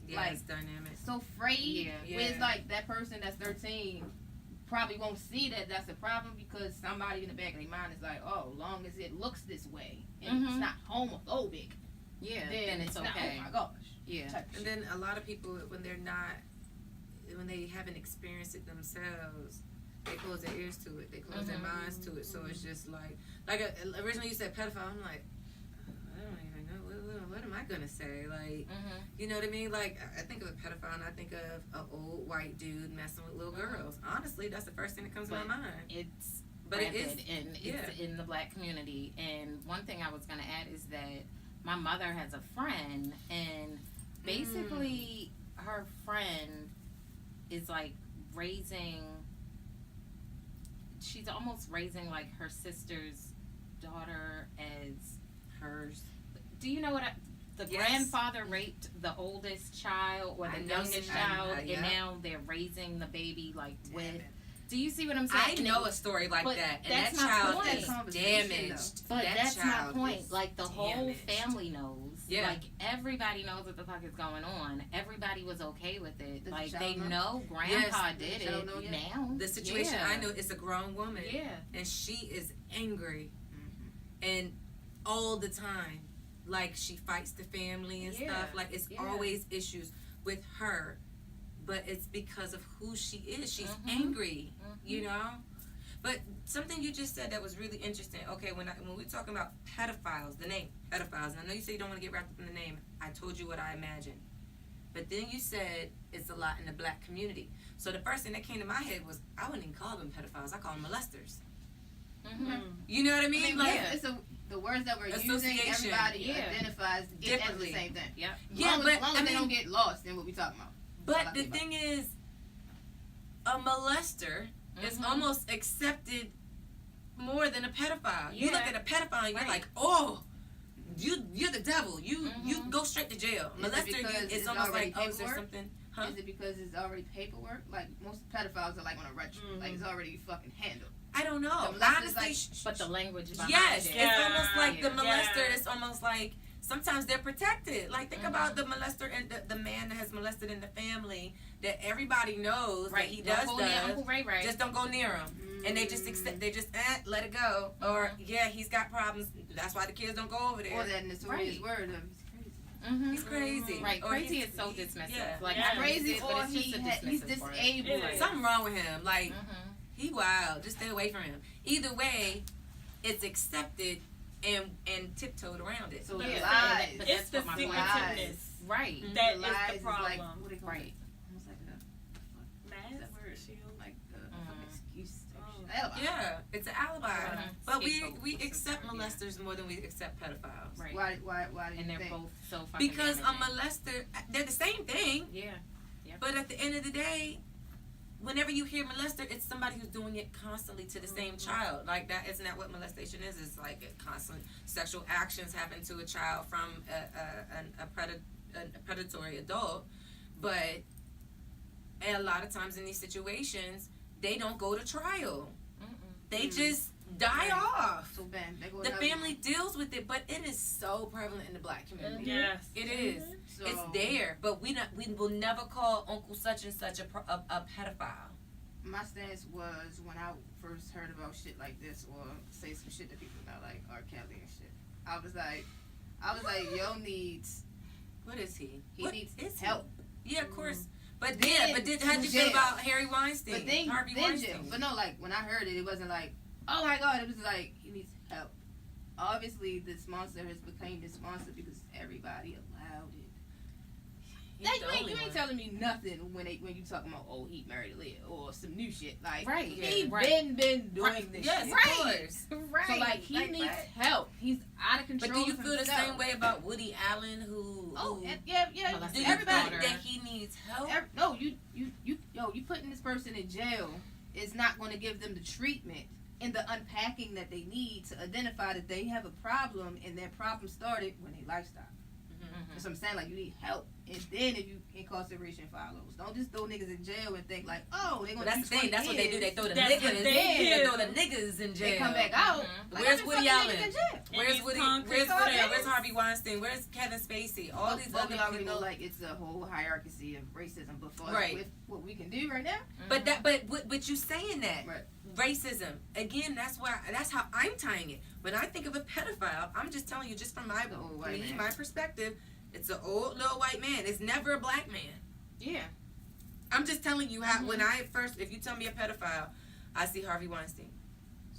yeah, like it's dynamic. so frayed. Yeah. Where it's Yeah. like that person that's 13 probably won't see that that's a problem because somebody in the back of their mind is like, oh, long as it looks this way and it's Mhm. not homophobic, Yeah, then it's not, okay. oh my gosh. Yeah. type And shit. then a lot of people, when they haven't experienced it themselves, they close their ears to it. They close their minds to it. So it's just like originally you said pedophile. I'm like, I don't even know. What am I gonna say? Like, you know what I mean? Like, I think of a pedophile and I think of an old white dude messing with little girls. Honestly, that's the first thing that comes to my mind. It's But it rampant, is, and it's in the black community. And one thing I was gonna add is that my mother has a friend, and basically her friend is like she's almost raising like her sister's daughter as hers. Do you know what the Yes. grandfather raped the oldest child or I the know youngest some- child, yeah. and now they're raising the baby like Damn with. it. Do you see what I'm I saying? know a story like But that, and that's that my child point. is Conversation, damaged. But that that's my child point. is Like, the whole damaged. family knows. Yeah. Like, everybody knows what the fuck is going on. Everybody was okay with it. Does the Like, child they know? know grandpa Does the did child it know yet? now. The situation Yeah. I know, it's a grown woman, Yeah. and she is angry, Mhm. and all the time, like she fights the family and Yeah. stuff. Like it's Yeah. always issues with her, but it's because of who she is. She's Mhm. angry, Mhm. you know. But something you just said that was really interesting. Okay, when we're talking about pedophiles, the name pedophiles, and I know you say you don't want to get wrapped up in the name. I told you what I imagined, but then you said it's a lot in the black community. So the first thing that came to my head was I wouldn't even call them pedophiles. I call them molesters. Mm-hmm. You know what I mean? I mean, like, yeah, the words that we're using, Association. everybody Yeah. identifies it as the Differently. same thing. Yep. Yeah, long but as, long as I they mean, don't get lost in what we talking about. but the thing is, a molester is Mhm. almost accepted more than a pedophile. You Yeah. look at a pedophile and you're Right. like, oh, you're the devil. You go straight to jail. Is it Molester, because it's it's almost already like, oh, is there paperwork? something? Huh? Is it because it's already paperwork? Like most pedophiles are like on a retro, like it's already fucking handled. I don't know. The molester's Honestly, like- But the language behind yes, it. it's almost like the Yeah. molester. Yeah. It's almost like sometimes they're protected. Like think about the molester and the man that has molested in the family that everybody knows Right. that he Don't does go near does. Uncle Ray Ray. Just don't go near him. And they just accept. They just let it go. Or yeah, he's got problems. That's why the kids don't go over there. Or that notorious Right. word of he's crazy. Mhm. He's crazy. Right, Or crazy he's- is so dismissive. Yeah. Like Yeah. I Crazy it, but or it's just a he's dismissive word. disabled. Right. Something wrong with him. Like Mhm. he wild. Just stay away from him. Either way, it's accepted and tiptoed around it. So Yeah. the But lies. that's It's the what my point secretiveness Right. Mhm. that the is lies the is like, problem. what they call Right. it? Almost like a Mask, that word? shield. like a Mhm. fucking excuse. Type Oh. shit. Alibi. Yeah, it's an alibi. Mhm. But Scapegoat we system, accept yeah. molesters more than we accept pedophiles. Right. Why do you And they're think? both so fucking Because a damaging. molester, they're the same thing. Yeah. But at the end of the day, whenever you hear molester, it's somebody who's doing it constantly to the same child. Like that isn't that what molestation is? It's like a constant sexual actions happen to a child from a predatory adult. But a lot of times in these situations, they don't go to trial. Mm-mm. They just die off. So bam, they go The another family one. deals with it, but it is so prevalent in the black community. Yes. It is. So, It's there, but we will never call Uncle such and such a pedophile. My stance was when I first heard about shit like this or say some shit that people know like R. Kelly and shit. I was like, yo needs What is he? he What needs is he? help. Yeah, of course. But Then how'd you feel jail. about Harry Weinstein? But then Harvey jail. Weinstein. But no, like when I heard it, it wasn't like, oh my god, it was like he needs help. Obviously, this monster has become this monster because everybody allowed it. He's Like, the you only ain't one. telling me nothing when you talking about he married Leah or some new shit. Like Right. he Yeah. Right. been doing this Yes, shit. of course. Right. So like he needs right. help. He's out of control. But do you of feel the himself. same way about Woody Allen, who? Oh, who yeah. Well, do you everybody. think that he needs help? No, you putting this person in jail is not going to give them the treatment and the unpacking that they need to identify that they have a problem, and their problem started when they lifestyle. Mhm. That's what I'm saying. Like you need help, and then if you incarceration follows, don't just throw niggas in jail and think like, oh, they But gonna. that's the thing. That's what they do. They throw the That's what niggas. they They do. throw the niggas in jail. They come back out. Mhm. Like, Where's I've been Woody fucking Allen? niggas in jail. Where's these Woody? concrete Where's things. Harvey Weinstein? Where's Kevin Spacey? All these But other we already people. know like it's a whole hierarchy of racism before Right. with what we can do right now. But you saying that Right. racism again? That's how I'm tying it. When I think of a pedophile, I'm just telling you, just from my The old white man. my perspective, it's an old little white man. It's never a black man. Yeah. I'm just telling you how. When I first, if you tell me a pedophile, I see Harvey Weinstein.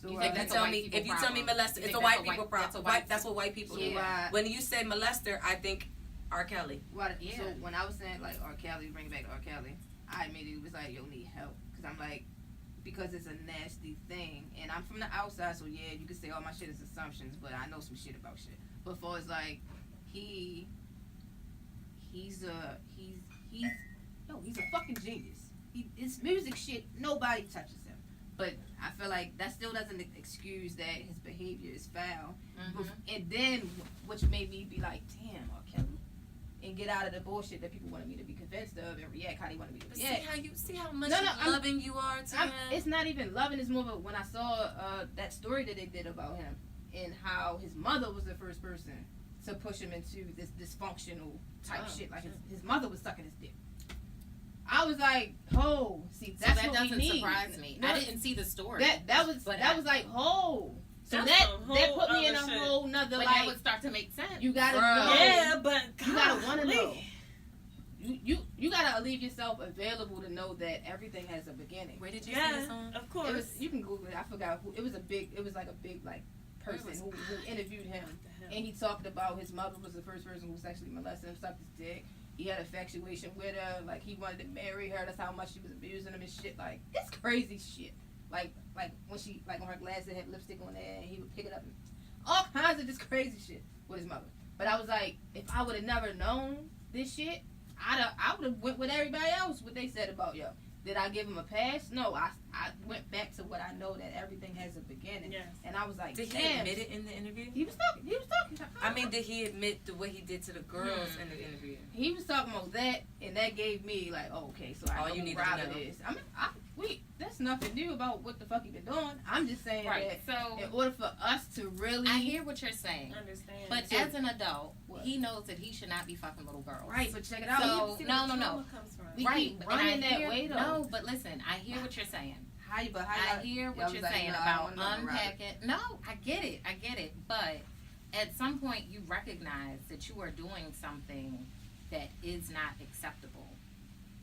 So You If think you that's a tell white me, people if you tell me problem? molester, You it's think a that's white a white- people that's a problem. white- That's what white people do. why? When you say molester, I think R. Kelly. Yeah. So when I was saying like R. Kelly, bring it back to R. Kelly, I immediately was like, yo, need help, because I'm like, because it's a nasty thing, and I'm from the outside, so yeah, you can say all my shit is assumptions, but I know some shit about shit. But for it's like he's a fucking genius. His music shit, nobody touches him. But I feel like that still doesn't excuse that his behavior is foul. Mhm. And then, which made me be like, damn, R. Kelly, and get out of the bullshit that people wanted me to be convinced of and react how they wanted me to But react. see how much No, I'm- loving you are to him. It's not even loving. It's more of when I saw that story that they did about him and how his mother was the first person to push him into this dysfunctional type Oh, shit. Like his mother was sucking his dick. I was like, oh, see, So that's that what we doesn't need. surprise me. No, I didn't see the story. that was But that was like, oh, so That's that a whole that put me in a other shit. whole nother but like. that would start to make sense. You gotta Bruh. know. Yeah, but You gotta want to golly. know. You gotta leave yourself available to know that everything has a beginning. Where did you see this Yeah, on? of It course. was, you can Google it. I forgot who. It was like a big like person was- who interviewed him, and he talked about his mother was the first person who sexually molested him, sucked his dick. He had infatuation with her, like he wanted to marry her. That's how much she was abusing him and shit. Like it's crazy shit. Like when she on her glasses had lipstick on there, and he would pick it up and all kinds of just crazy shit with his mother. But I was like, if I would have never known this shit, I would have went with everybody else what they said about yo. Did I give him a pass? No, I went back to what I know, that everything has a beginning. Yes. And I was like, Did he damn. admit it in the interview? He was talking. I mean, did he admit to what he did to the girls in the interview? He was talking about that, and that gave me like, oh, okay, so I All know you who need to Robert know. is. I mean, that's nothing new about what the fuck he been doing. I'm just saying Right. that So in order for us to really, I hear what you're saying, Understand. but So- as an adult, What? he knows that he should not be fucking little girls. right, but check it out. So- See no, where the no, no. trauma comes from. We Right, keep and running I that hear, way, though. No, but listen, I hear what you're saying. I I hear what y'all you're was like, saying no, I about don't know Robert. unpacking. No, I get it. But at some point, you recognize that you are doing something that is not acceptable.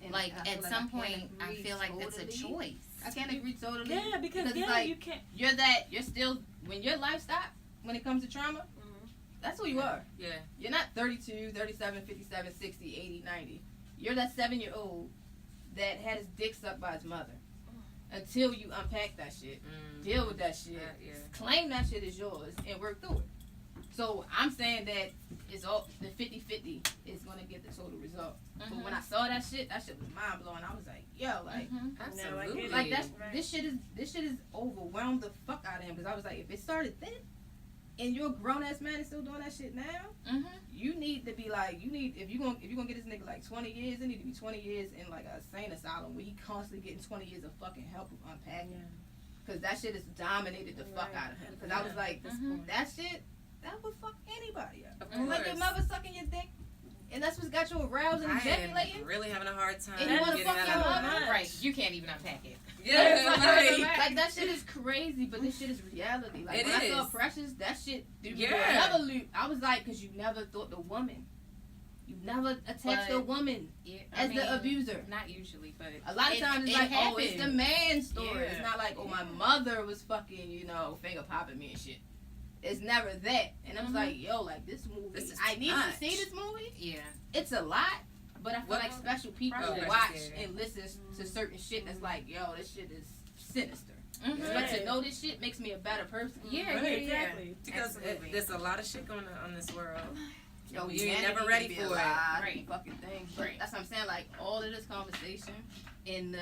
And Like I feel at like some I point, can't I agree feel like that's a totally. choice. I can't agree totally. Yeah, because it's like, you can't. you're still, when your life stops, when it comes to trauma, that's who you are. Yeah. You're not 32, 37, 57, 60, 80, 90. You're that 7-year-old that had his dick sucked by his mother. Until you unpack that shit, deal with that shit, Yeah. claim that shit is yours, and work through it. So I'm saying that it's all the 50-50 is gonna get the total result. But when I saw that shit was mind blowing. I was like, yo, like, Absolutely. like that's Right. this shit is overwhelmed the fuck out of him, because I was like, if it started then, and you're a grown ass man and still doing that shit now, you need to be like, if you're gonna get this nigga like 20 years, it need to be 20 years in like a insane asylum where he constantly getting 20 years of fucking help with unpacking, because that shit has dominated the fuck out of him. Because I was like, that shit, that would fuck anybody up. Of Like your course. mother sucking your dick, and that's what's got you aroused and I ejaculating. am really having a hard time And you wanna getting fuck that your out of my mother? mind. Right, you can't even unpack it. Yeah, like, Like that shit is crazy, but this shit is reality. Like It when I saw is. Precious, that shit threw me Yeah. through another loop. I was like, because you never thought the woman, you never attached the But- woman Yeah, as the abuser. Not usually, but A lot of times it's like, oh, it's the happens. man's story. Yeah. It's not like, oh, my mother was fucking, finger popping me and shit. It's never that. And I was like, yo, like this movie, This is I need too to much. see this movie. Yeah. It's a lot, but I feel What like movie? special people Precious. watch Yeah. and listen to certain shit that's like, yo, this shit is sinister. Mhm. But to know this shit makes me a better person. Yeah, Right. Exactly. Because Absolutely. there's a lot of shit going on in this world. Yo, You ain't humanity never ready can be for a it. lot of Right. fucking things. But Right. that's what I'm saying. Like all of this conversation and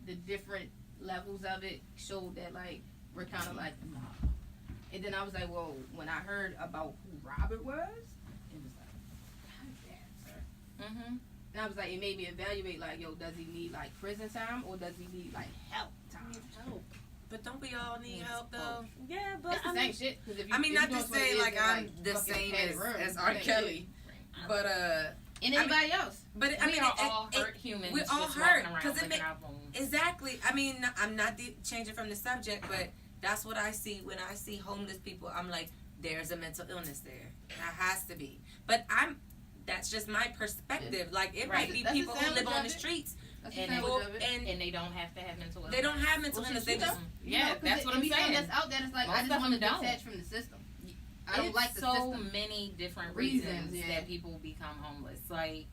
the different levels of it showed that like we're kind of like nah. And then I was like, well, when I heard about who Robert was, it was like, God damn, sir. Mhm. And I was like, it made me evaluate like, yo, does he need like prison time or does he need like help time? But don't we all need help though? Yeah, but It's the I same mean, shit. 'Cause if I mean, if not you to doing 20 say years like in, I'm the fucking same padded room, as R. same Kelly, shit. but And I mean- anybody else. but I We mean, are all hurt humans. we're all just hurt, walking 'cause around it licking ma- our wounds. exactly. I mean, I'm not changing from the subject, but that's what I see when I see homeless people. I'm like, there's a mental illness there. There has to be. But that's just my perspective. Like it might Right. be That's the people who live sandwich on of the it. streets. That's And the people- sandwich of it. And they don't have to have mental illness. They don't have mental Well, illness. shit, They you just know. Yeah, that's what I'm it be something saying. that's out there that's like, Most I of just want to them don't. detach from the system. I don't It's like the so system. many different Reasons, reasons yeah. that people become homeless. Like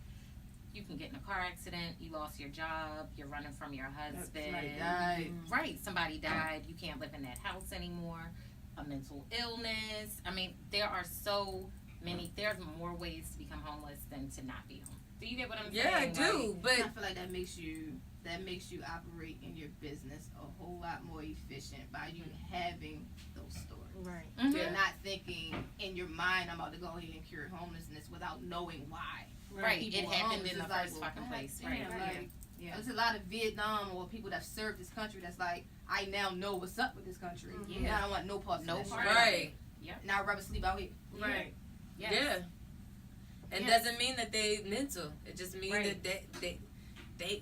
you can get in a car accident, you lost your job, you're running from your husband. Somebody died. Right, somebody died, you can't live in that house anymore. A mental illness. I mean, there are so many. There's more ways to become homeless than to not be homeless. Do you get what I'm yeah, I saying? do. I But feel like that makes you operate in your business a whole lot more efficient by you having those stories. right. Mhm. You're not thinking in your mind, I'm about to go ahead and cure homelessness without knowing why. Right, People it are happened homeless. in the It's like, first well, fucking God place. damn, Right, like, right. Yeah. There's a lot of Vietnam or people that served this country that's like, I now know what's up with this country. Mhm. Yeah. I don't want no parts No of that part. shit. right, And I'd rather sleep out here. Right. Yes. yeah. It Yes. doesn't mean that they mental. It just means Right. that they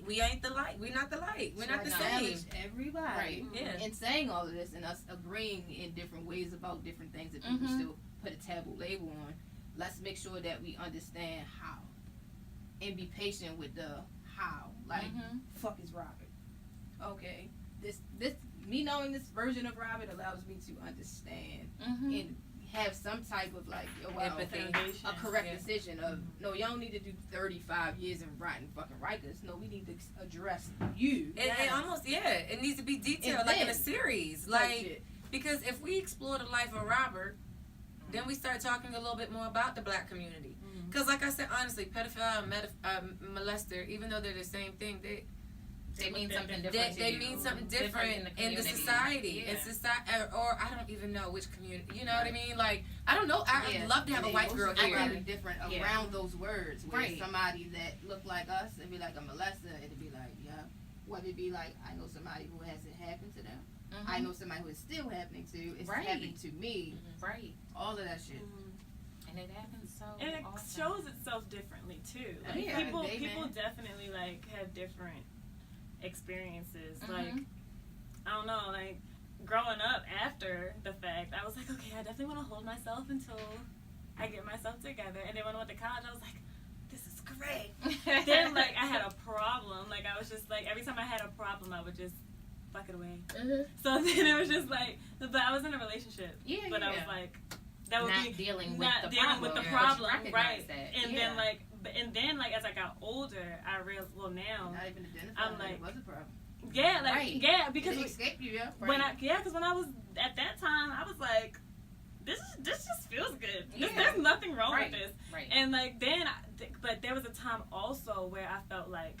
we ain't the light. We're not the light. We're not the So I same. challenge everybody. Right. Yeah. And saying all of this and us agreeing in different ways about different things that people Mhm. still put a taboo label on, let's make sure that we understand how and be patient with the how. Like, Mhm. fuck is Robert? Okay, this me knowing this version of Robert allows me to understand Mhm. and have some type of like, yo, wow, Empathy. a correct Yeah. decision of no, y'all don't need to do 35 years in rotten fucking Rikers. No, we need to address you. It almost it needs to be detailed And like in a then- series. Like Like shit. because if we explore the life of Robert, then we start talking a little bit more about the black community. Because like I said, honestly, pedophile and molester, even though they're the same thing, They mean something different. They mean something different in the society. Yeah. In society, or I don't even know which community. You know what I mean? Like, I don't know. I'd love to have a white girl here. Very different around those words. Where somebody that looked like us, it'd be like a molester. It'd be like, yeah. Whether it be like, I know somebody who has it happen to them. Mm-hmm. I know somebody who it's still happening to. It's happening to me. Mm-hmm. Right. All of that shit. And it happens so. And it often. shows itself differently too. Like people definitely like have different experiences. Like, I don't know, like growing up after the fact, I was like, okay, I definitely want to hold myself until I get myself together. And then when I went to college, I was like, this is great. Then like I had a problem. Like I was just like, every time I had a problem, I would just fuck it away. So then it was just like, but I was in a relationship. But I was like, that would not be dealing with the problem, right? And then like as I got older, I realized, well, now not even I'm like, it was a problem. Yeah, like because it escaped you, when I was at that time, I was like, this just feels good. There's nothing wrong with this. And like then, but there was a time also where I felt like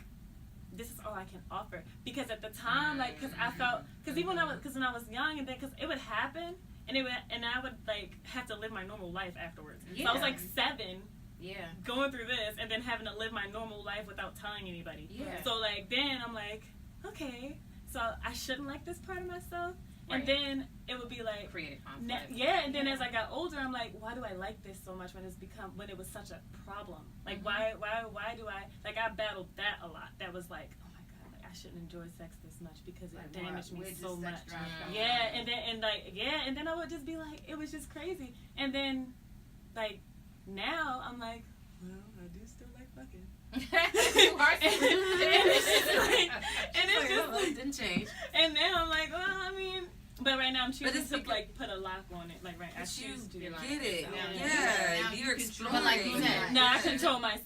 this is all I can offer, because at the time, like, because I felt, because even when I was young, and then because it would happen. And I would like have to live my normal life afterwards. So I was like 7, going through this, and then having to live my normal life without telling anybody. So like then I'm like, okay, so I shouldn't like this part of myself. And then it would be like creative conflict. And then as I got older, I'm like, why do I like this so much when it was such a problem? Like why do I like, I battled that a lot. That was like, I shouldn't enjoy sex this much because it damaged me so much. And then I would just be like, it was just crazy. And then, like, now I'm like, well, I do still like fucking. It didn't change. And then I'm like, well, I mean, but right now I'm choosing to like put a lock on it. Like, right, I choose to get it. Yeah, you're exploring. But like you said, no, I control my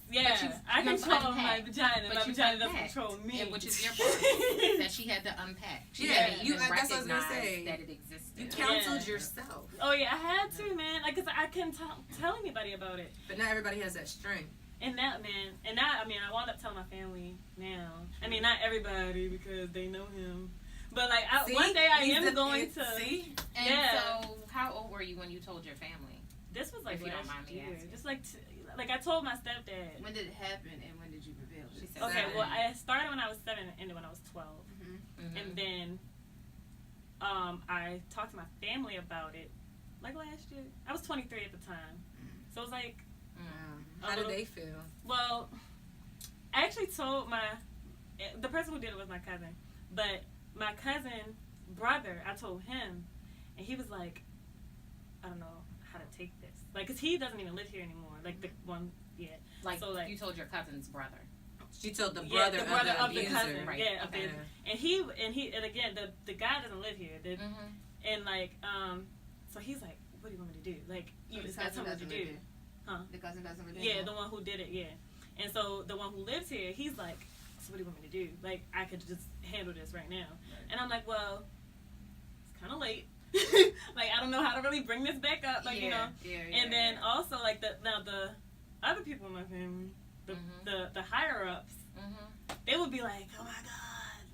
I control my vagina. My vagina doesn't control me. And which is your part that she had to unpack. She that's what I was gonna say. That it existed. You counseled yourself. Oh yeah, I had to, man. Like, cause I couldn't tell anybody about it. But not everybody has that strength. And that, man, I mean, I wound up telling my family now. I mean, not everybody because they know him. But like, one day I am going to. See? And so, how old were you when you told your family? This was like last year. Asking. Just like I told my stepdad. When did it happen, and when did you reveal it? She said okay, well, I started when I was 7 and ended when I was 12. And then I talked to my family about it like last year. I was 23 at the time. So it was like... How did they feel? Well, I actually told the person who did it was my cousin, but my cousin brother, I told him, and he was like, I don't know how to take this, like, cause he doesn't even live here anymore, like the one, like, so like you told your cousin's brother. She told the brother of the cousin, right? Okay. And again, the guy doesn't live here, and like so he's like, what do you want me to do? Like, you just gotta tell me what to do. Huh? The cousin doesn't live here. Yeah, the one who did it, And so the one who lives here, he's like, so what do you want me to do? Like, I could just handle this right now. And I'm like, well, it's kind of late. Like, I don't know how to really bring this back up, like, you know. And then also, like, the other people in my family, the higher ups, they would be like, oh my God,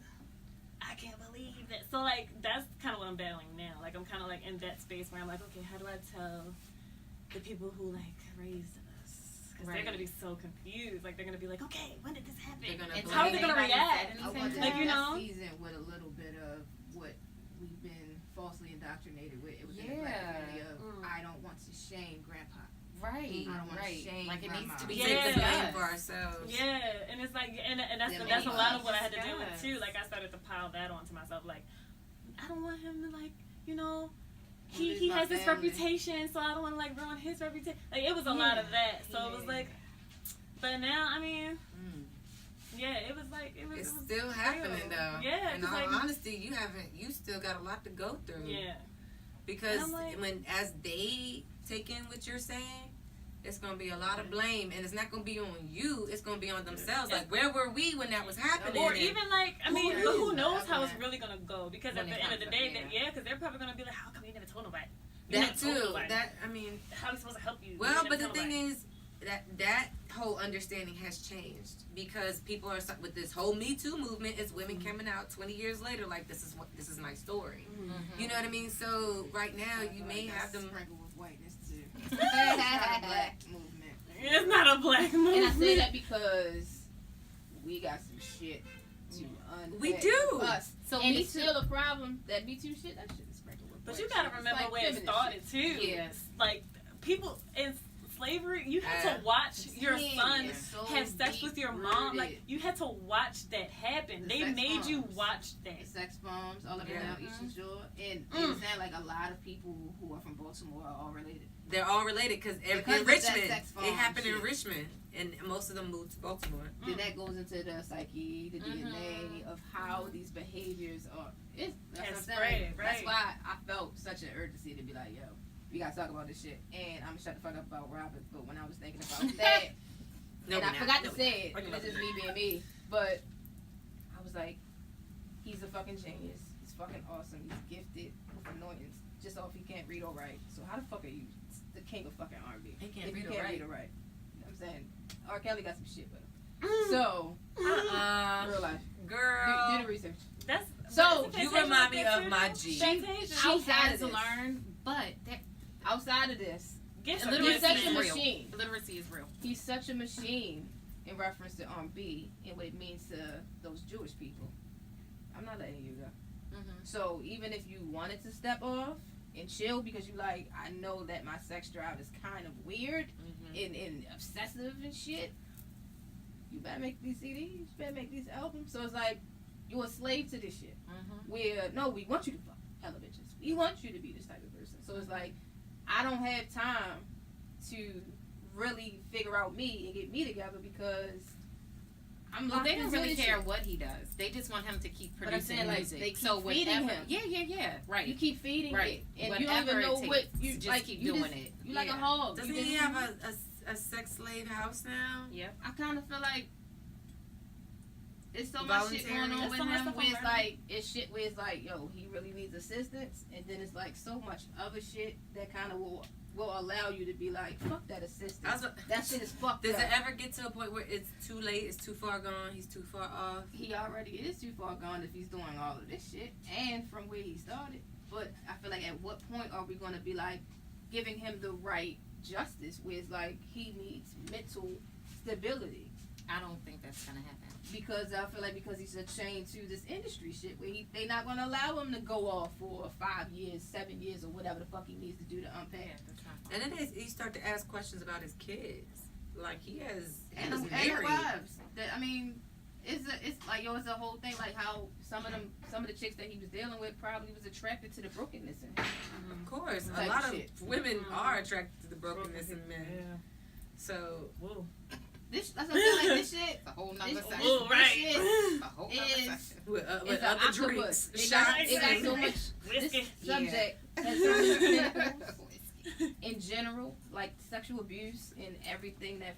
I can't believe it. So, like, that's kind of what I'm battling now. Like, I'm kind of like in that space where I'm like, okay, how do I tell the people who like raised us, because they're gonna be so confused. Like, they're gonna be like, okay, when did this happen? How are they gonna react? Like, you know, season with a little bit of what we've been falsely indoctrinated with. It was in the black community of I don't want to shame grandpa. Right. I don't want to shame like, it needs to be take the blame for ourselves. Yeah, and it's like, and that's a lot of what I had to deal with too. Like, I started to pile that onto myself. Like, I don't want him to, like, you know. He has this reputation, so I don't want to like ruin his reputation. Like, it was a lot of that. So it was like, but now, I mean, it was like it's still happening though. Yeah, in all honesty, you still got a lot to go through. Yeah, because as they take in what you're saying, it's gonna be a lot of blame, and it's not gonna be on you. It's gonna be on themselves. Like, where were we when that was happening? Or even like, I mean, but who knows how it's really gonna go? Because at the end of the day, because they're probably gonna be like, how come you never told nobody? That too. That, I mean, how are we supposed to help you? Well, but the thing is, that whole understanding has changed because people are with this whole Me Too movement. It's women coming out 20 years later like this is my story. You know what I mean? So right now you may have them sprinkled with whiteness too. It's not a black movement. It's not a black movement. And I say that because we got some shit to unpack. We do. Us. So And Me it's Too- still a problem. That Me Too shit, that shit is sprinkled with But white you gotta shit. It's remember like where it feminist started shit. too. Yes. Like people in slavery, you had to watch your son have sex with your mom. Like you had to watch that happen. The They sex made you bombs. watch that. The sex bombs, all of it Yeah. now, Eastern Shore. And it's not like a lot of people who are from Baltimore are all related. they're all related because in Because of that Richmond sex bomb it happened in shit. Richmond and most of them moved to Baltimore. Then that goes into the psyche, the DNA of how these behaviors are. That's what I'm Has saying. spread, That's right. why I felt such an urgency to be like, yo, we gotta talk about this shit. And I'm gonna shut the fuck up about Robert, but when I was thinking about that, No, and I we're forgot not. to say it, We're and not. it's just me being me, but I was like, he's a fucking genius. He's fucking awesome. He's gifted with annoyance. Just off he can't read or write. So how the fuck are you the king of fucking R&B? He can't if read you or can't write. read or write. You know what I'm saying? R. Kelly got some shit with him. So, real life. Girl. Do the research. That's So, that's you Fantasia remind me like of that my too, G. Fantasia. She Outside has of to this. learn, but Outside of this, Get some Literacy he's such is a real. machine. literacy is real. He's such a machine in reference to R&B and what it means to those Jewish people. I'm not letting you go. So even if you wanted to step off and chill because you like, I know that my sex drive is kind of weird and obsessive and shit, you better make these CDs, you better make these albums. So it's like, you're a slave to this shit. Where, no, we want you to fuck hella bitches. We want you to be this type of person. So it's like, I don't have time to really figure out me and get me together because I'm Well, locked they don't into really this care shit. what he does. They just want him to keep But I'm producing saying, like, music. they keep so feeding whatever, him. Yeah, right. You keep feeding Right. it, and Whatever you don't even know it what takes, you just like. keep You doing just, it. You like a Yeah. hog. Doesn't You he just- have a sex slave house now? Yep. I kind of feel like it's so much shit going on That's with so much him stuff where it's I'm like, it's shit where it's like, yo, he really needs assistance, and then it's like so much other shit that kind of will allow you to be like, fuck that assistance. That shit is fucked Does up. it ever get to a point where it's too late, it's too far gone, he's too far off? He already is too far gone if he's doing all of this shit, and from where he started. But I feel like at what point are we going to be like giving him the right justice where it's like he needs mental stability? I don't think that's gonna happen. Because I feel like because he's a chain to this industry shit where they not going to allow him to go off for 5 years, 7 years, or whatever the fuck he needs to do to unpack. That's not fun. And then he start to ask questions about his kids. Like he has, And he's the married. wives. That, I mean, it's like, yo, it's a whole thing like how some of the chicks that he was dealing with probably was attracted to the brokenness in him. Of course, a Type lot of shit. women are attracted to the brokenness in men. Yeah. So Whoa. This, that's what I feel like. This shit. It's a whole nother This, section. Whoa, right. This shit A whole nother is- section. with It's other an drinks, octopus. shots, It got so much. Whiskey. This subject has so many tentacles in general, like sexual abuse and everything. That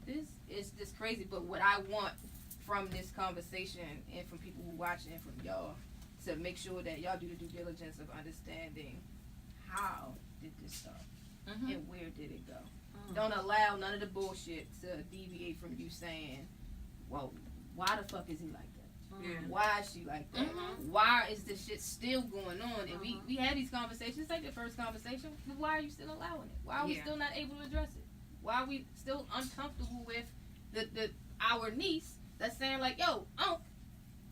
this is just crazy. But what I want from this conversation and from people who watch and from y'all to make sure that y'all do the due diligence of understanding how did this start and where did it go. Don't allow none of the bullshit to deviate from you saying, well, why the fuck is he like that? Yeah. Why is she like that? Why is this shit still going on? And we had these conversations. It's like the first conversation. But why are you still allowing it? Why are we Yeah. still not able to address it? Why are we still uncomfortable with the our niece that's saying like, yo,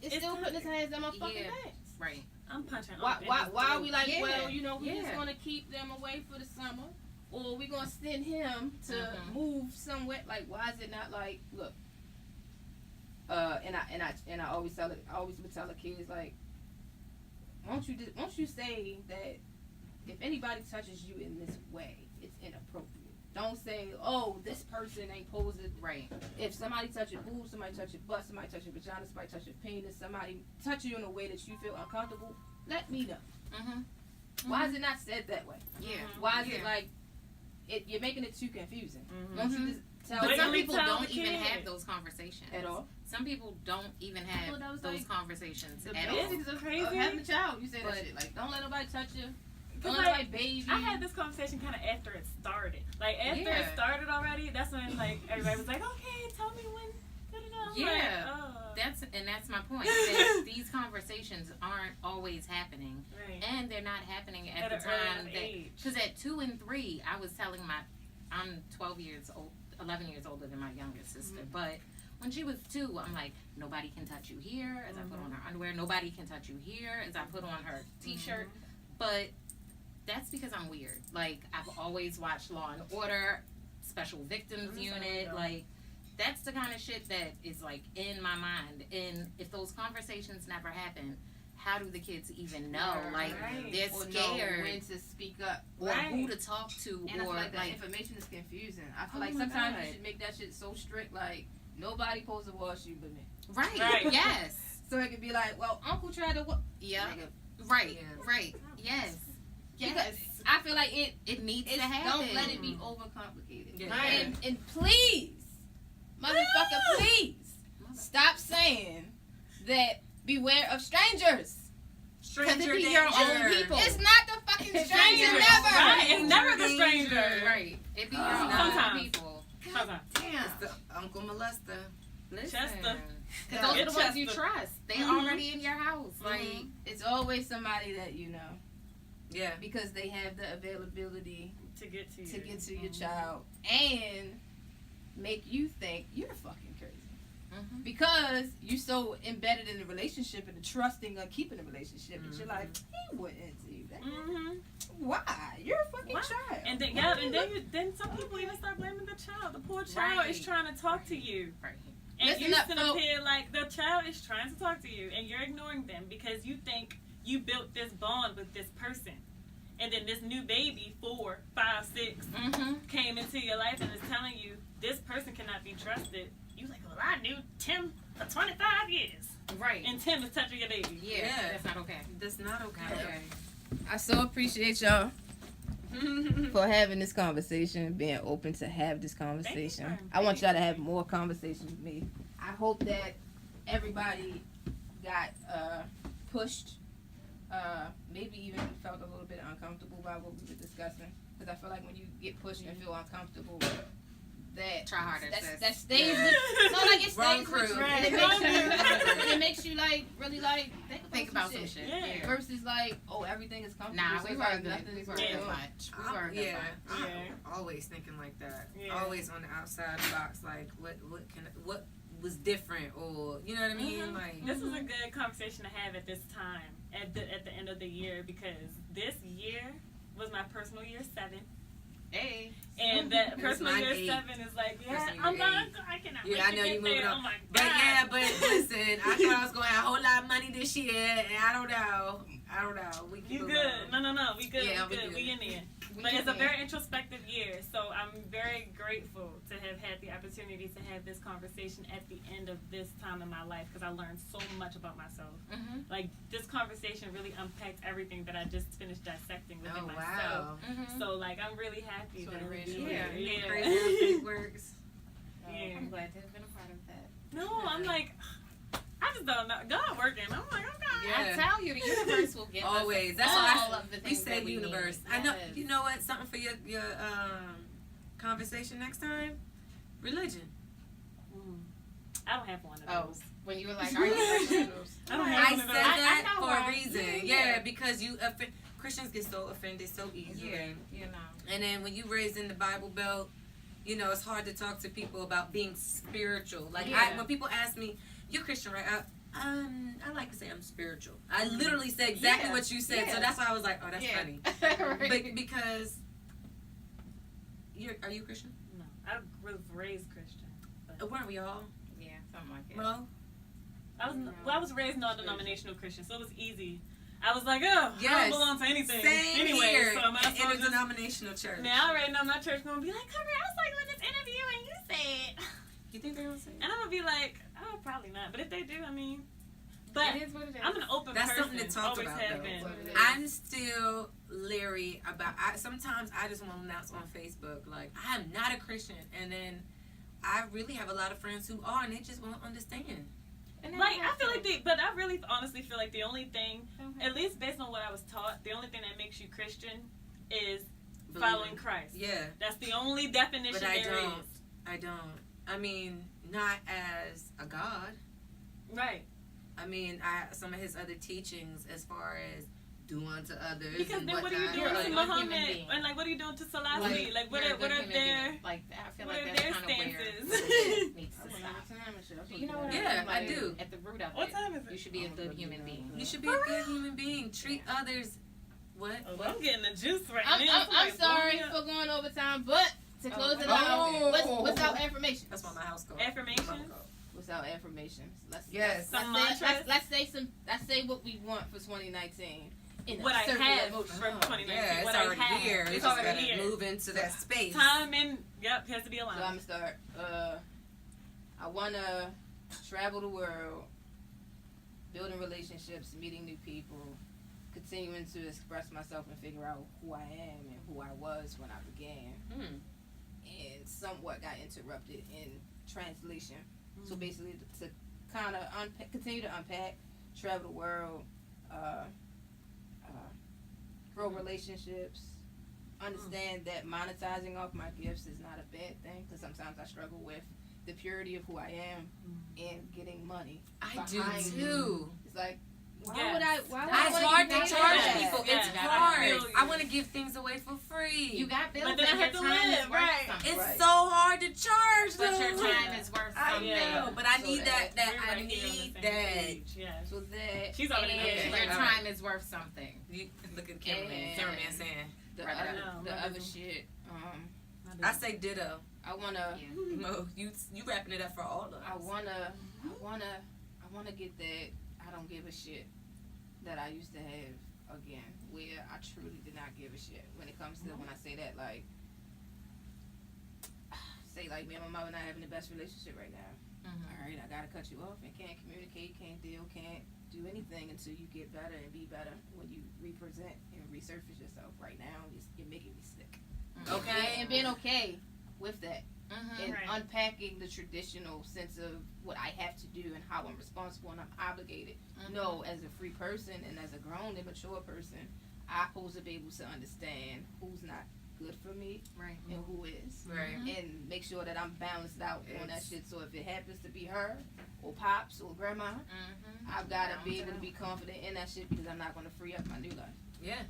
it's still time. putting his hands in my fucking Yeah. pants? Right. I'm punching. Why up in why his why are throat. we like, Yeah. well, you know, we're just Yeah. gonna keep them away for the summer, or we're gonna send him to Mhm. move somewhere? Like, why is it not like, look? And I always tell it. I always would tell the kids like, won't you say that if anybody touches you in this way, it's inappropriate. Don't say, oh, this person ain't posing. Right. If somebody touch your boobs, somebody touch your butt, somebody touch your vagina, somebody touch your penis, somebody touch you in a way that you feel uncomfortable, let me know. Why is it not said that way? Yeah. Why is Yeah. it like you're making it too confusing? Mhm. Don't you just tell But Wait some till we people tell don't the even kid. have those conversations at all? Some people don't even have Well, that was those like conversations The at all. basics of Crazy. having a child, you say But- that shit. Like, don't let nobody touch you. Don't like, like baby. I had this conversation kind of after it started. Like, after Yeah. it started already, that's when, like, everybody was like, okay, tell me when. I'm Yeah. like, oh. That's my point. That these conversations aren't always happening, Right. and they're not happening at At the an early time enough that. age. Because at 2 and 3, I was telling I'm 12 years old, 11 years older than my youngest sister, but when she was 2, I'm like, nobody can touch you here, as I put on her underwear. Nobody can touch you here, as I put on her t-shirt. But that's because I'm weird. Like, I've always watched Law and Order, Special Victims Unit, like. That's the kind of shit that is, like, in my mind. And if those conversations never happen, how do the kids even know? Like, they're or scared. know when to speak up. Or who to talk to. And I feel or, like the information is confusing. I feel Oh like my sometimes God. you should make that shit so strict, like, nobody supposed to wash you but me. Right. Yes. So it could be like, well, Uncle tried to Yeah. Nigga, Right. Yeah. Right. Yes. Yes. Because I feel like It needs it's, to happen. don't let it be overcomplicated. Yeah. Right. And please, motherfucker, please stop saying that beware of strangers. Because it be your own people. It's not the fucking stranger, Strangers. never. Right. It's never the stranger. Right. It be your Sometimes. own people. Sometimes. Damn. It's the Uncle Molester. Listen. Chester. Because those are the ones you Chester. trust. They Mhm. already in your house. Like, It's always somebody that you know Yeah. because they have the availability To get to you. to get to your child and make you think you're fucking crazy. Mhm. Because you're so embedded in the relationship and the trusting of keeping the relationship that you're like, he wouldn't do that. Mm-hmm. Why? You're a fucking Why? child. And then, then some people even start blaming the child. The poor child Right. is trying to talk to you. right. And Listen you up, sit folks. up here like the child is trying to talk to you, and you're ignoring them because you think you built this bond with this person. And then this new baby, 4, 5, 6, Mm-hmm. came into your life and is telling you this person cannot be trusted. You like, well, I knew Tim for 25 years. Right. And Tim is touching your baby. Yeah, Yeah. that's not okay. That's not okay. Not okay. I so appreciate y'all for having this conversation, being open to have this conversation. for I want y'all to have more conversations with me. I hope that everybody got pushed, maybe even felt a little bit uncomfortable by what we were discussing. Because I feel like when you get pushed and feel uncomfortable, that Try harder, that, sis. that stays Yeah. with no, like it Wrong stays with crew. you. Right. And it makes you, it makes you like really like Think about some shit. Yeah. versus like, oh, everything is comfortable. Nah, so we it's were like good. nothing We is were going Yeah. good on. much. We were good Yeah, much. I'm always thinking like that. Yeah. Always on the outside box, like what was different, or you know what I mean? Mhm. Like This is a good conversation to have at this time, at the end of the year, because this year was my personal year 7. Hey. And that It's personal mine year 8. 7 is like, yeah, Personal I'm year not, 8. I cannot Yeah, wait I to know get you there. moving Oh on. my But God. yeah, but listen, I thought I was gonna have a whole lot of money this year, and I don't know. We keep You it good. rolling. No, we good. Yeah, we we good. good. We in there. We But it's a in very introspective year, so I'm very grateful to have had the opportunity to have this conversation at the end of this time in my life, because I learned so much about myself. Mm-hmm. Like, this conversation really unpacked everything that I just finished dissecting within Oh myself. wow. Mm-hmm. So, like, I'm really happy So that it it's really Yeah, here. yeah. Crazy how it works. Yeah. I'm glad to have been a part of that. No, I'm like, I just don't know. God working. I'm like, okay. Yeah. I tell you, the universe will give Always. us That's all why of the we things say that we universe. need. I know. Yes. You know what? Something for your conversation next time. Religion. I don't have one of Oh, those. when you were like, are you Christian? I don't I have said one of those. that I know for why. a reason. Yeah. Yeah, because Christians get so offended so easily. Yeah, you know. And then when you raised in the Bible Belt, you know, it's hard to talk to people about being spiritual. Like Yeah. when people ask me, "You're Christian, right?" I like to say I'm spiritual. I literally say exactly Yeah. what you said, so Yeah. that's why I was like, "Oh, that's Yeah. funny." Right. But because are you Christian? No, I was raised Christian. Weren't we all? Yeah, something like that. Mo? I was raised non-denominational Christian, so it was easy. I was like, oh, I Yes. don't belong to anything. Same anyway, here. so I might as well In a just. denominational church. Now I already know my church gonna be like, Cover, I was like with this interview and you said, You think they're gonna say? and I'm gonna be like, oh, probably not. But if they do, I mean, but It is what it is. I'm an open That's person. something to talk Always about, have though. been. What it is. I'm still leery about. Sometimes I just want to announce on Facebook, like, I'm not a Christian, and then I really have a lot of friends who are, and they just won't understand. Like, I feel like but I really honestly feel like the only thing, at least based on what I was taught, the only thing that makes you Christian is following Christ. Yeah. That's the only definition But I there don't. is. I don't. I mean, not as a God. Right. I mean, some of his other teachings as far as do unto others. Because and then what are you whatnot. doing You're to a Muhammad? human being. And like, what are you doing to Selassie? Like, what are their like? I feel what like are that's their kind of weird. stances? It needs to I went stop. out of time and shit. I You know what? Yeah, I I do. At the root of What it, time is it? you should be a good human being. You should be a good human being. Treat others. What? Oh, I'm getting the juice right I'm now. sorry for going over time, but to close it Oh. out, what's our affirmations? That's what my house called. Affirmations? What's our affirmations? Yes. Some Let's mantras. say what we want for 2019. In What a I circle have of motion. for 2019. Yeah, what it's I already have. here. It's It's just already gotta here. move into that space. Time and has to be So I'm aligned. gonna start. I wanna travel the world, building relationships, meeting new people, continuing to express myself and figure out who I am and who I was when I began, and somewhat got interrupted in translation. So basically, to kind of continue to unpack, travel the world, grow relationships, understand that monetizing off my gifts is not a bad thing, because sometimes I struggle with the purity of who I am and getting money. I do behind me. too. It's like, why Yes. would I? Why would It's I hard wanna to get charge paid? people. Yes. It's Yeah. hard. I feel you. I want to give things away for free. You got bills, But then and I your have to time is live, worth right. something. It's Right. so hard to charge. But your though. time is worth I something. know, but I So need that. We're I right here on the need same that. page, yes. So that She's already And okay. your Like, time is worth something. You look at the cameraman. And- Cameraman saying, the Right other, now. the No, other no. shit. I say ditto. I wanna. Yeah. Mo, you wrapping it up for all of us. I wanna get that I don't give a shit that I used to have again, where I truly did not give a shit when it comes to when I say that, like, say like me and my mother not having the best relationship right now. All right, I gotta cut you off and can't communicate, can't deal, can't do anything until you get better and be better. When you represent and resurface yourself, right now you're making me sick. Okay. And being okay with that. And Right. unpacking the traditional sense of what I have to do and how I'm responsible and I'm obligated. No, as a free person and as a grown and mature person, I'm supposed to be able to understand who's not good for me Right. and who is. Right. And make sure that I'm balanced out on that shit. So if it happens to be her or pops or grandma, I've got to be able to be confident in that shit, because I'm not going to free up my new life. Yeah.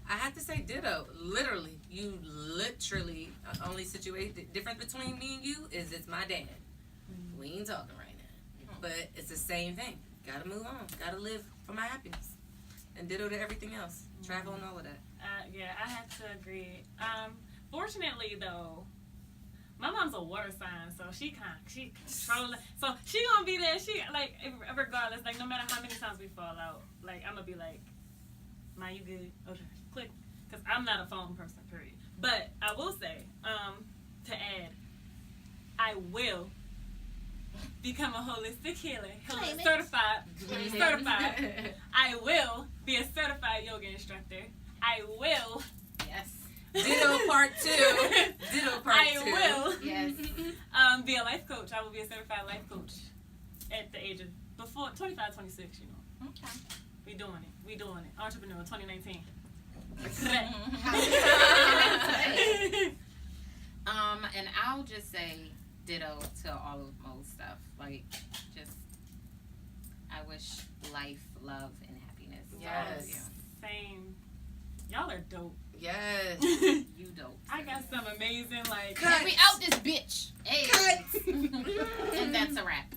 I have to say ditto. Literally. You literally, only situation, the difference between me and you is it's my dad. We ain't talking right now. But it's the same thing. Gotta move on. Gotta live for my happiness. And ditto to everything else. Travel and all of that. Yeah, I have to agree. Fortunately, though, my mom's a water sign, so she controlling. So she gonna be there. She like regardless, like no matter how many times we fall out, like I'm gonna be like, "Ma, you good? Okay, click." Because I'm not a phone person, period. But I will say, to add, I will become a holistic healer, certified. I will be a certified yoga instructor. I will. Yes. Ditto part 2. Ditto part 2. I will. Yes. Be a life coach. I will be a certified life coach at the age of before 25, 26. You know. Okay. We doing it. Entrepreneur 2019. And I'll just say ditto to all of Mo's stuff. Like, just, I wish life, love, and happiness to all of you. Same. Y'all are dope. Yes. You dope. I got some amazing like. Cut. We out this bitch. Hey. And that's a wrap.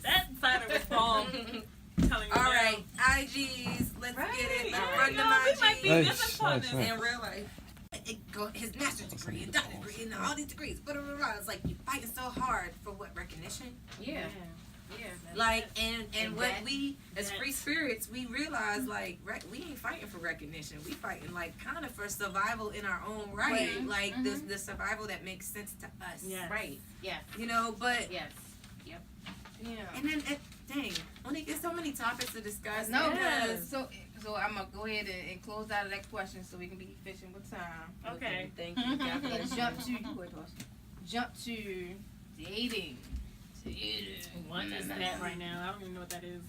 That side of the phone. Telling you All now. right. IGs. Let's get it. Let's Yeah, run them y'all, we might be IGs. different partners. Nice. In real life. His master's degree and doctorate degree and all these degrees. Blah, blah, blah, blah. It's like you fighting so hard for what? Recognition? Yeah. Yeah. Like, and And what that- we, as that- free spirits, we realize, like, we ain't fighting for recognition. We fighting, like, kind of for survival in our own right. Right. Like, the survival that makes sense to us. Yes. Right. Yes. You know, but, Yes. Yeah. and then, dang, only get so many topics to discuss. No, because- so I'm gonna go ahead and close out of that question so we can be efficient with time. Okay. Thank you. God bless Let's you. jump to dating. want this that right now. I don't even know what that is.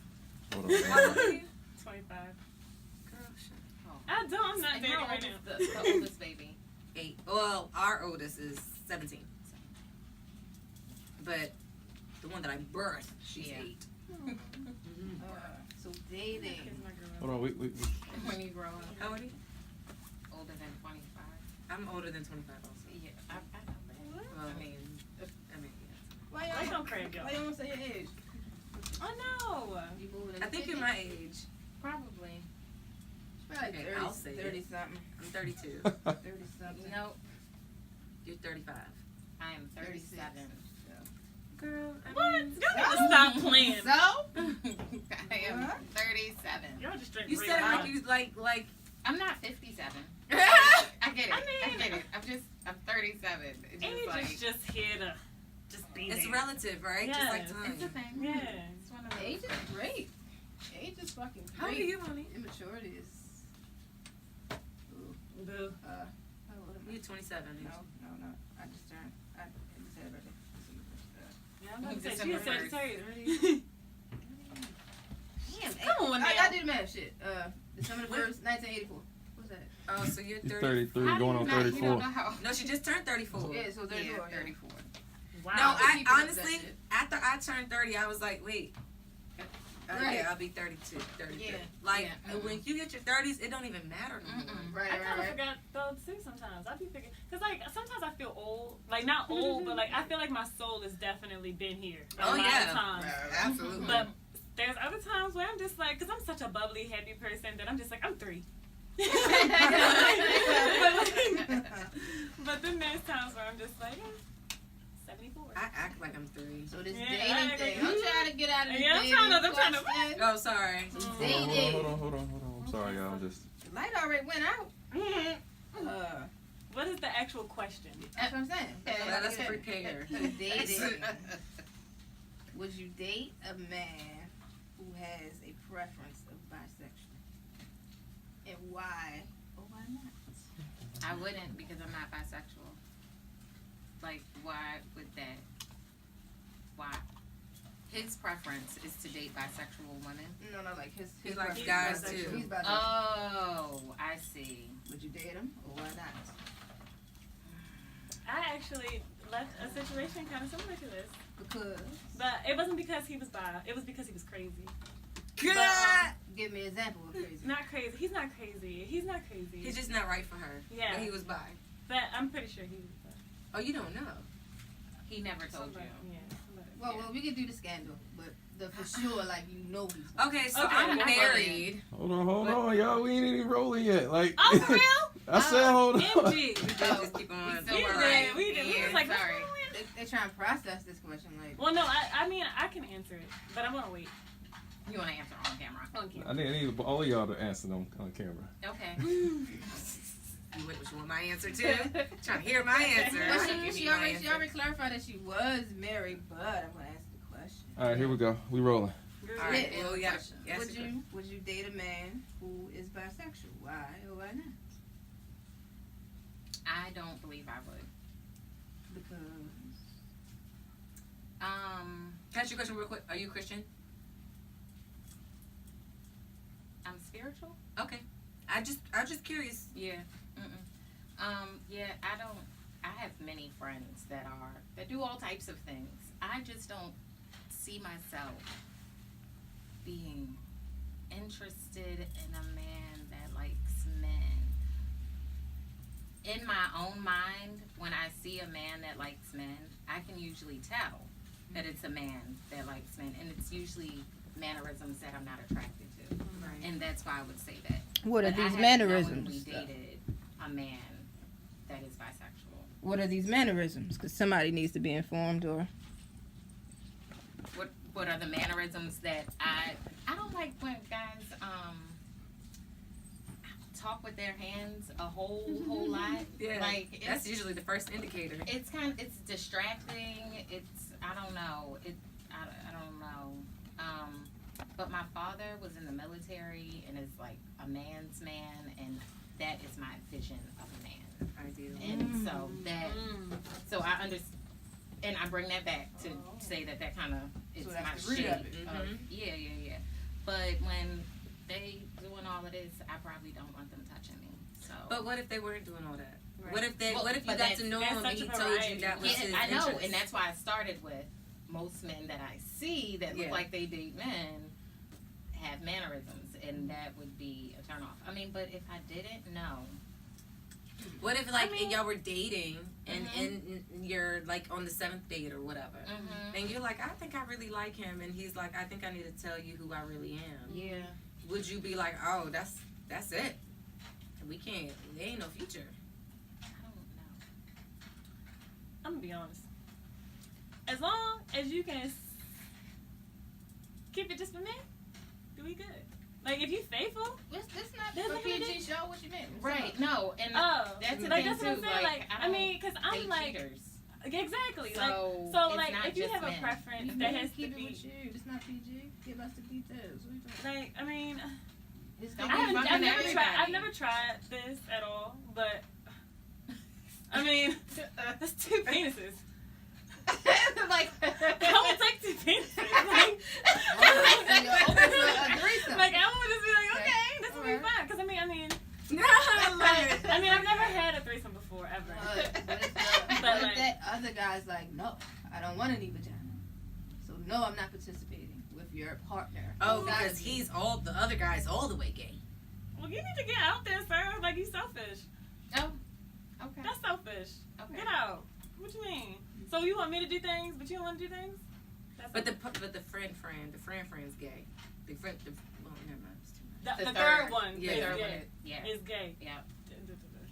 Hold on. How old are you? 25. Girl, shit. I don't. I'm not And dating how right old now. is the oldest baby? 8. Well, our oldest is 17. But the one that I birthed, she's Yeah. 8. So dating. Kids not growing up. Hold on. Wait. When you grow up, How old are you? older than 25. I'm older than 25 also. Yeah, I know that. What? Well, I mean, yes. Why Why y'all don't crank y'all? Why y'all don't say your age? Oh no. You moving in I think you're my age. probably. Probably Okay, 30, I'll say it. 30 something. I'm 32. 30 something. Nope, You're 35. I am 36. 37. Girl, What? mean, Y'all need to stop playing. So? I am 37. Y'all just drink you real said it like hot. you like. I'm not 57. I get it. I I mean- get it. I'm 37. It's just Age like, is just here to just be It's there. relative, right? Just like Yes. time. it's a thing. Yeah. It's one of those. Age is great. Age is fucking great. How old are you, honey? Immaturity is. Ooh, Boo. how old am I? You're 27. No. I just turned. I just had a birthday. Yeah, I'm about to say, she December was first. Sagittarius. Damn, Come on now. I did the math shit. December 1st, 1984. What's that? Oh, so you're 30. You're 33, How do going you on not- You don't 34. know how. No, she just turned 34. Yeah, so 34. Yeah, 34. Wow. No, I keeping up with honestly, that shit. after I turned 30, I was like, wait. Right. Yeah, I'll be 32, 33. Yeah. Like, Yeah. when you get your 30s, it don't even matter no more. Mm-mm. Right, I kind of right. forgot though too sometimes. I be thinking, cause like sometimes I feel old, like not old, but like I feel like my soul has definitely been here. A Oh, lot yeah. of times. Absolutely. But there's other times where I'm just like, cause I'm such a bubbly, happy person that I'm just like I'm 3. but then there's times where I'm just like 74. I act like I'm 3. So this Yeah, dating I thing, agree. I'm trying to get out of this Yeah, I'm dating trying to- question. Oh, sorry. Dating. Hold on. I'm sorry, y'all. Just The light already went out. What is the actual question? That's what I'm saying. Let us prepare. Dating. Would you date a man who has a preference of bisexual? And why or why not? I wouldn't because I'm not bisexual. Like, why would that? Why? His preference is to date bisexual women. No, like his He likes preference. guys, He's too. He's bisexual. Oh, I see. Would you date him or why not? I actually left a situation kind of similar to this, Because but it wasn't because he was bi. It was because he was crazy. Good. give me an example of crazy. Not crazy. He's not crazy. He's not crazy. He's just not right for her. Yeah. But he was bi. But I'm pretty sure he was bi. Oh, you don't know. He never told Somebody- you. Yeah. somebody- Well, we can do the scandal, but the for sure, like he's bi. Okay, so Okay, I'm I married. hold on, y'all. We ain't even rolling yet. Like Oh, for real? I said, hold on. MG. We did just keep on. We We still did. were right. We did. We Yeah, was like, what's sorry. going on? They trying to process this question, like. Well, no, I mean, I can answer it, but I'm gonna wait You want to answer on camera? on camera. I need all of y'all to answer them on camera. Okay. You want my answer too? Trying to hear my answer. Well, I can give she you my already answer. clarified that she was married, but I'm gonna ask the question. All right, here we go. We rolling. All right. Yeah. Well, yeah. Yes, Would you date a man who is bisexual? Why or why not? I don't believe I would. Because Can I ask you a question real quick? Are you a Christian? I'm spiritual. Okay. I'm just curious. Yeah. Yeah. I have many friends that do all types of things. I just don't see myself being interested in a man that likes men. In my own mind, when I see a man that likes men, I can usually tell that it's a man that likes men, and it's usually mannerisms that I'm not attracted to. Right. And that's why I would say that. what are But I these have mannerisms? knowingly dated a man that is bisexual. What are these mannerisms? Because somebody needs to be informed, or What are the mannerisms that I don't like when guys talk with their hands a whole lot. Yeah. Like That's usually the first indicator. it's distracting. I don't know. I don't know. But my father was in the military and is like a man's man, and that is my vision of a man. Ideal. And so I understand. and I bring that back to say that kind of is So my that's the root shit. of it. Yeah. But when they doing all of this, I probably don't want them touching me. So. But what if they weren't doing all that? Right. What if they? Well, what if you but got to know that's him and such he a told you variety. that was his I know, interest? and that's why I started with most men that I see that look Yeah. like they date men have mannerisms, and that would be a turn off. I mean, but if I didn't, no. What if like I mean- y'all were dating and Mhm. and you're like on the 7th date or whatever, Mm-hmm. and you're like, I think I really like him, and he's like, I think I need to tell you who I really am. Yeah. Would you be like, oh, that's it? We can't. There ain't no future. I don't know. I'm gonna be honest. As long as you can keep it just for me, do we good? Like if you faithful, This not That's a what we PG did. show. What you mean? Right? No, and oh, that's the like thing that's what I'm too. saying. Like I don't mean, because I'm date like cheaters. exactly. So, So it's like not if you just have men. a preference You that can has to keep it be with you. It's not PG. Give us the details. What you talking like I mean. It's Don't gonna be be fucking I've never everybody. tried. I've never tried this at all, but I mean, that's 2 penises. like, I would take 2 penises. So you're open to a threesome. Like I would just be like, Okay. okay, this will be Alright. fine. Because I mean, Like, I mean, I've never had a threesome before ever. But if that other guy's like, no, I don't want any vagina. So no, I'm not participating with your partner. oh, Gotta because be. he's all the other guys all the way gay. Well, you need to get out there, sir. Like you selfish. oh, okay. That's selfish. Okay. Get out. What you mean? So you want me to do things, but you don't want to do things? That's But the friend's gay. Well, never mind. It's too much. the The third third. one Yeah. is Third gay. one, yeah. Is gay. Yeah. So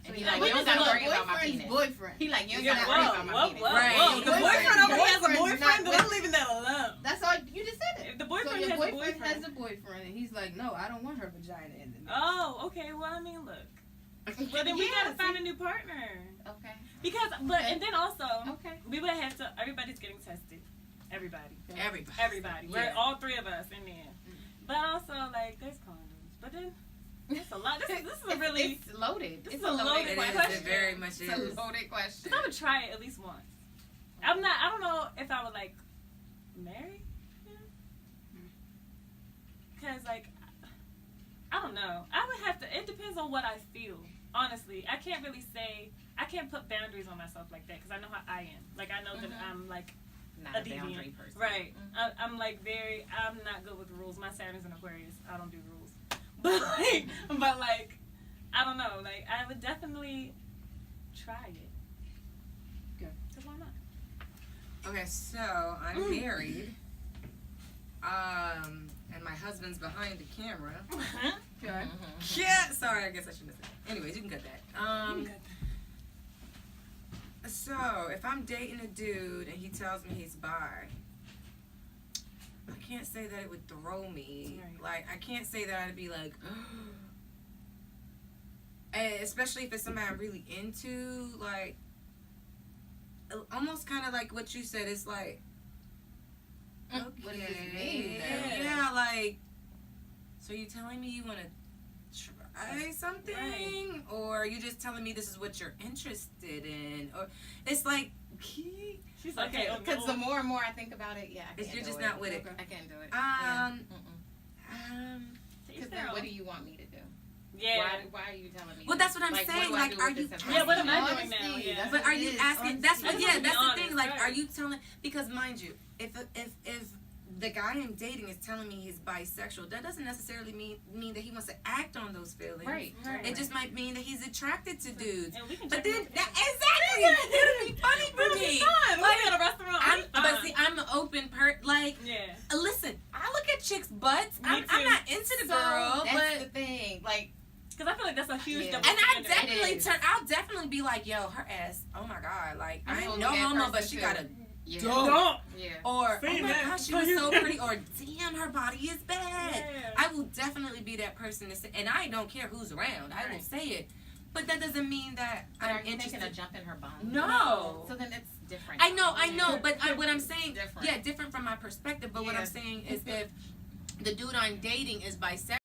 And he you're like, not you don't with gotta your worry about my boyfriend's penis. boyfriend. He like, you don't You're gotta not- worry about my whoa, penis. whoa, Right. whoa. Your The boyfriend over here has a boyfriend's boyfriend, not but with- I'm leaving that alone. That's all you just said it. If the So boyfriend your has a boyfriend boyfriend. has a boyfriend, and he's like, no, I don't want her vagina in the mix. Oh, okay. Well, I mean, look. Well, then we Yeah, gotta find see? a new partner. Okay. Because, but, and then also, Okay. we would have to, everybody's getting tested. Everybody. Everybody. Everybody. We're Yeah. all 3 of us in there. But also, like, there's condoms. But then, it's a lot. This is a really, It's loaded. this It's is a loaded It question. is. It very much It's a is. loaded question. because I would try it at least once. I don't know if I would, like, marry him. Because, like, I don't know. I would have to, it depends on what I feel. Honestly, I can't really say, I can't put boundaries on myself like that because I know how I am. Like, I know that Mhm. I'm, like, Not a a boundary deviant. person. Right. Mhm. I'm like I'm not good with the rules. My Saturn's in Aquarius. I don't do rules. But like, I don't know. Like, I would definitely try it. Good. Cause why not? Okay, so I'm married. And my husband's behind the camera. Okay. Mhm. Yeah, sorry, I guess I shouldn't have said that. Anyways, you can cut that. So if I'm dating a dude and he tells me he's bi, I can't say that it would throw me. Right. Like, I can't say that I'd be like, and especially if it's somebody I'm really into, like, almost kind of like what you said. It's like, okay, What does this mean, though? yeah, like, so you telling me you want to try something, or are you just telling me this is what you're interested in, or it's like, She's like, Okay, because the more and more I think about it, yeah, I It's- can't you're do just it. not with it. Okay. I can't do it. Because yeah. then what do you want me to do? Yeah. Why are you telling me? Well, that? that's what I'm Like, saying. What do I Like, do are with you? this Yeah, what am I information? doing now? Honesty, Yeah. that's But what are it you is, asking? That's honesty. what. I just Yeah, wanna be that's the honest, thing. Like, right. are you telling? Because mind you, if the guy I'm dating is telling me he's bisexual, that doesn't necessarily mean that he wants to act on those feelings. Right. Right. It just might mean that he's attracted to dudes. And we can But check then it out. that exactly, it'll be funny for It'll be me. fun. Like, We'll be at a restaurant. I'm, It's but fun. see, I'm an open like. Yeah. Listen, I look at chicks' butts. Me I'm too. not into the girl, that's but the thing. Like, Because I feel like that's a huge Yeah. double and I standard. definitely I'll definitely be like, yo, her ass. Oh my god, like I'm I ain't totally no that homo, but person she too. got a yeah, Don't. yeah. or Say oh my that. gosh, she was so pretty, or damn, her body is bad. Yeah. I will definitely be that person to say, and I don't care who's around. I will Right. say it, but that doesn't mean that But I'm are you interested. thinking of jumping her bond? No. So then it's different. I know, but what I'm It's saying, different. yeah, different from my perspective. But what Yeah. I'm saying is, if the dude I'm dating is bisexual,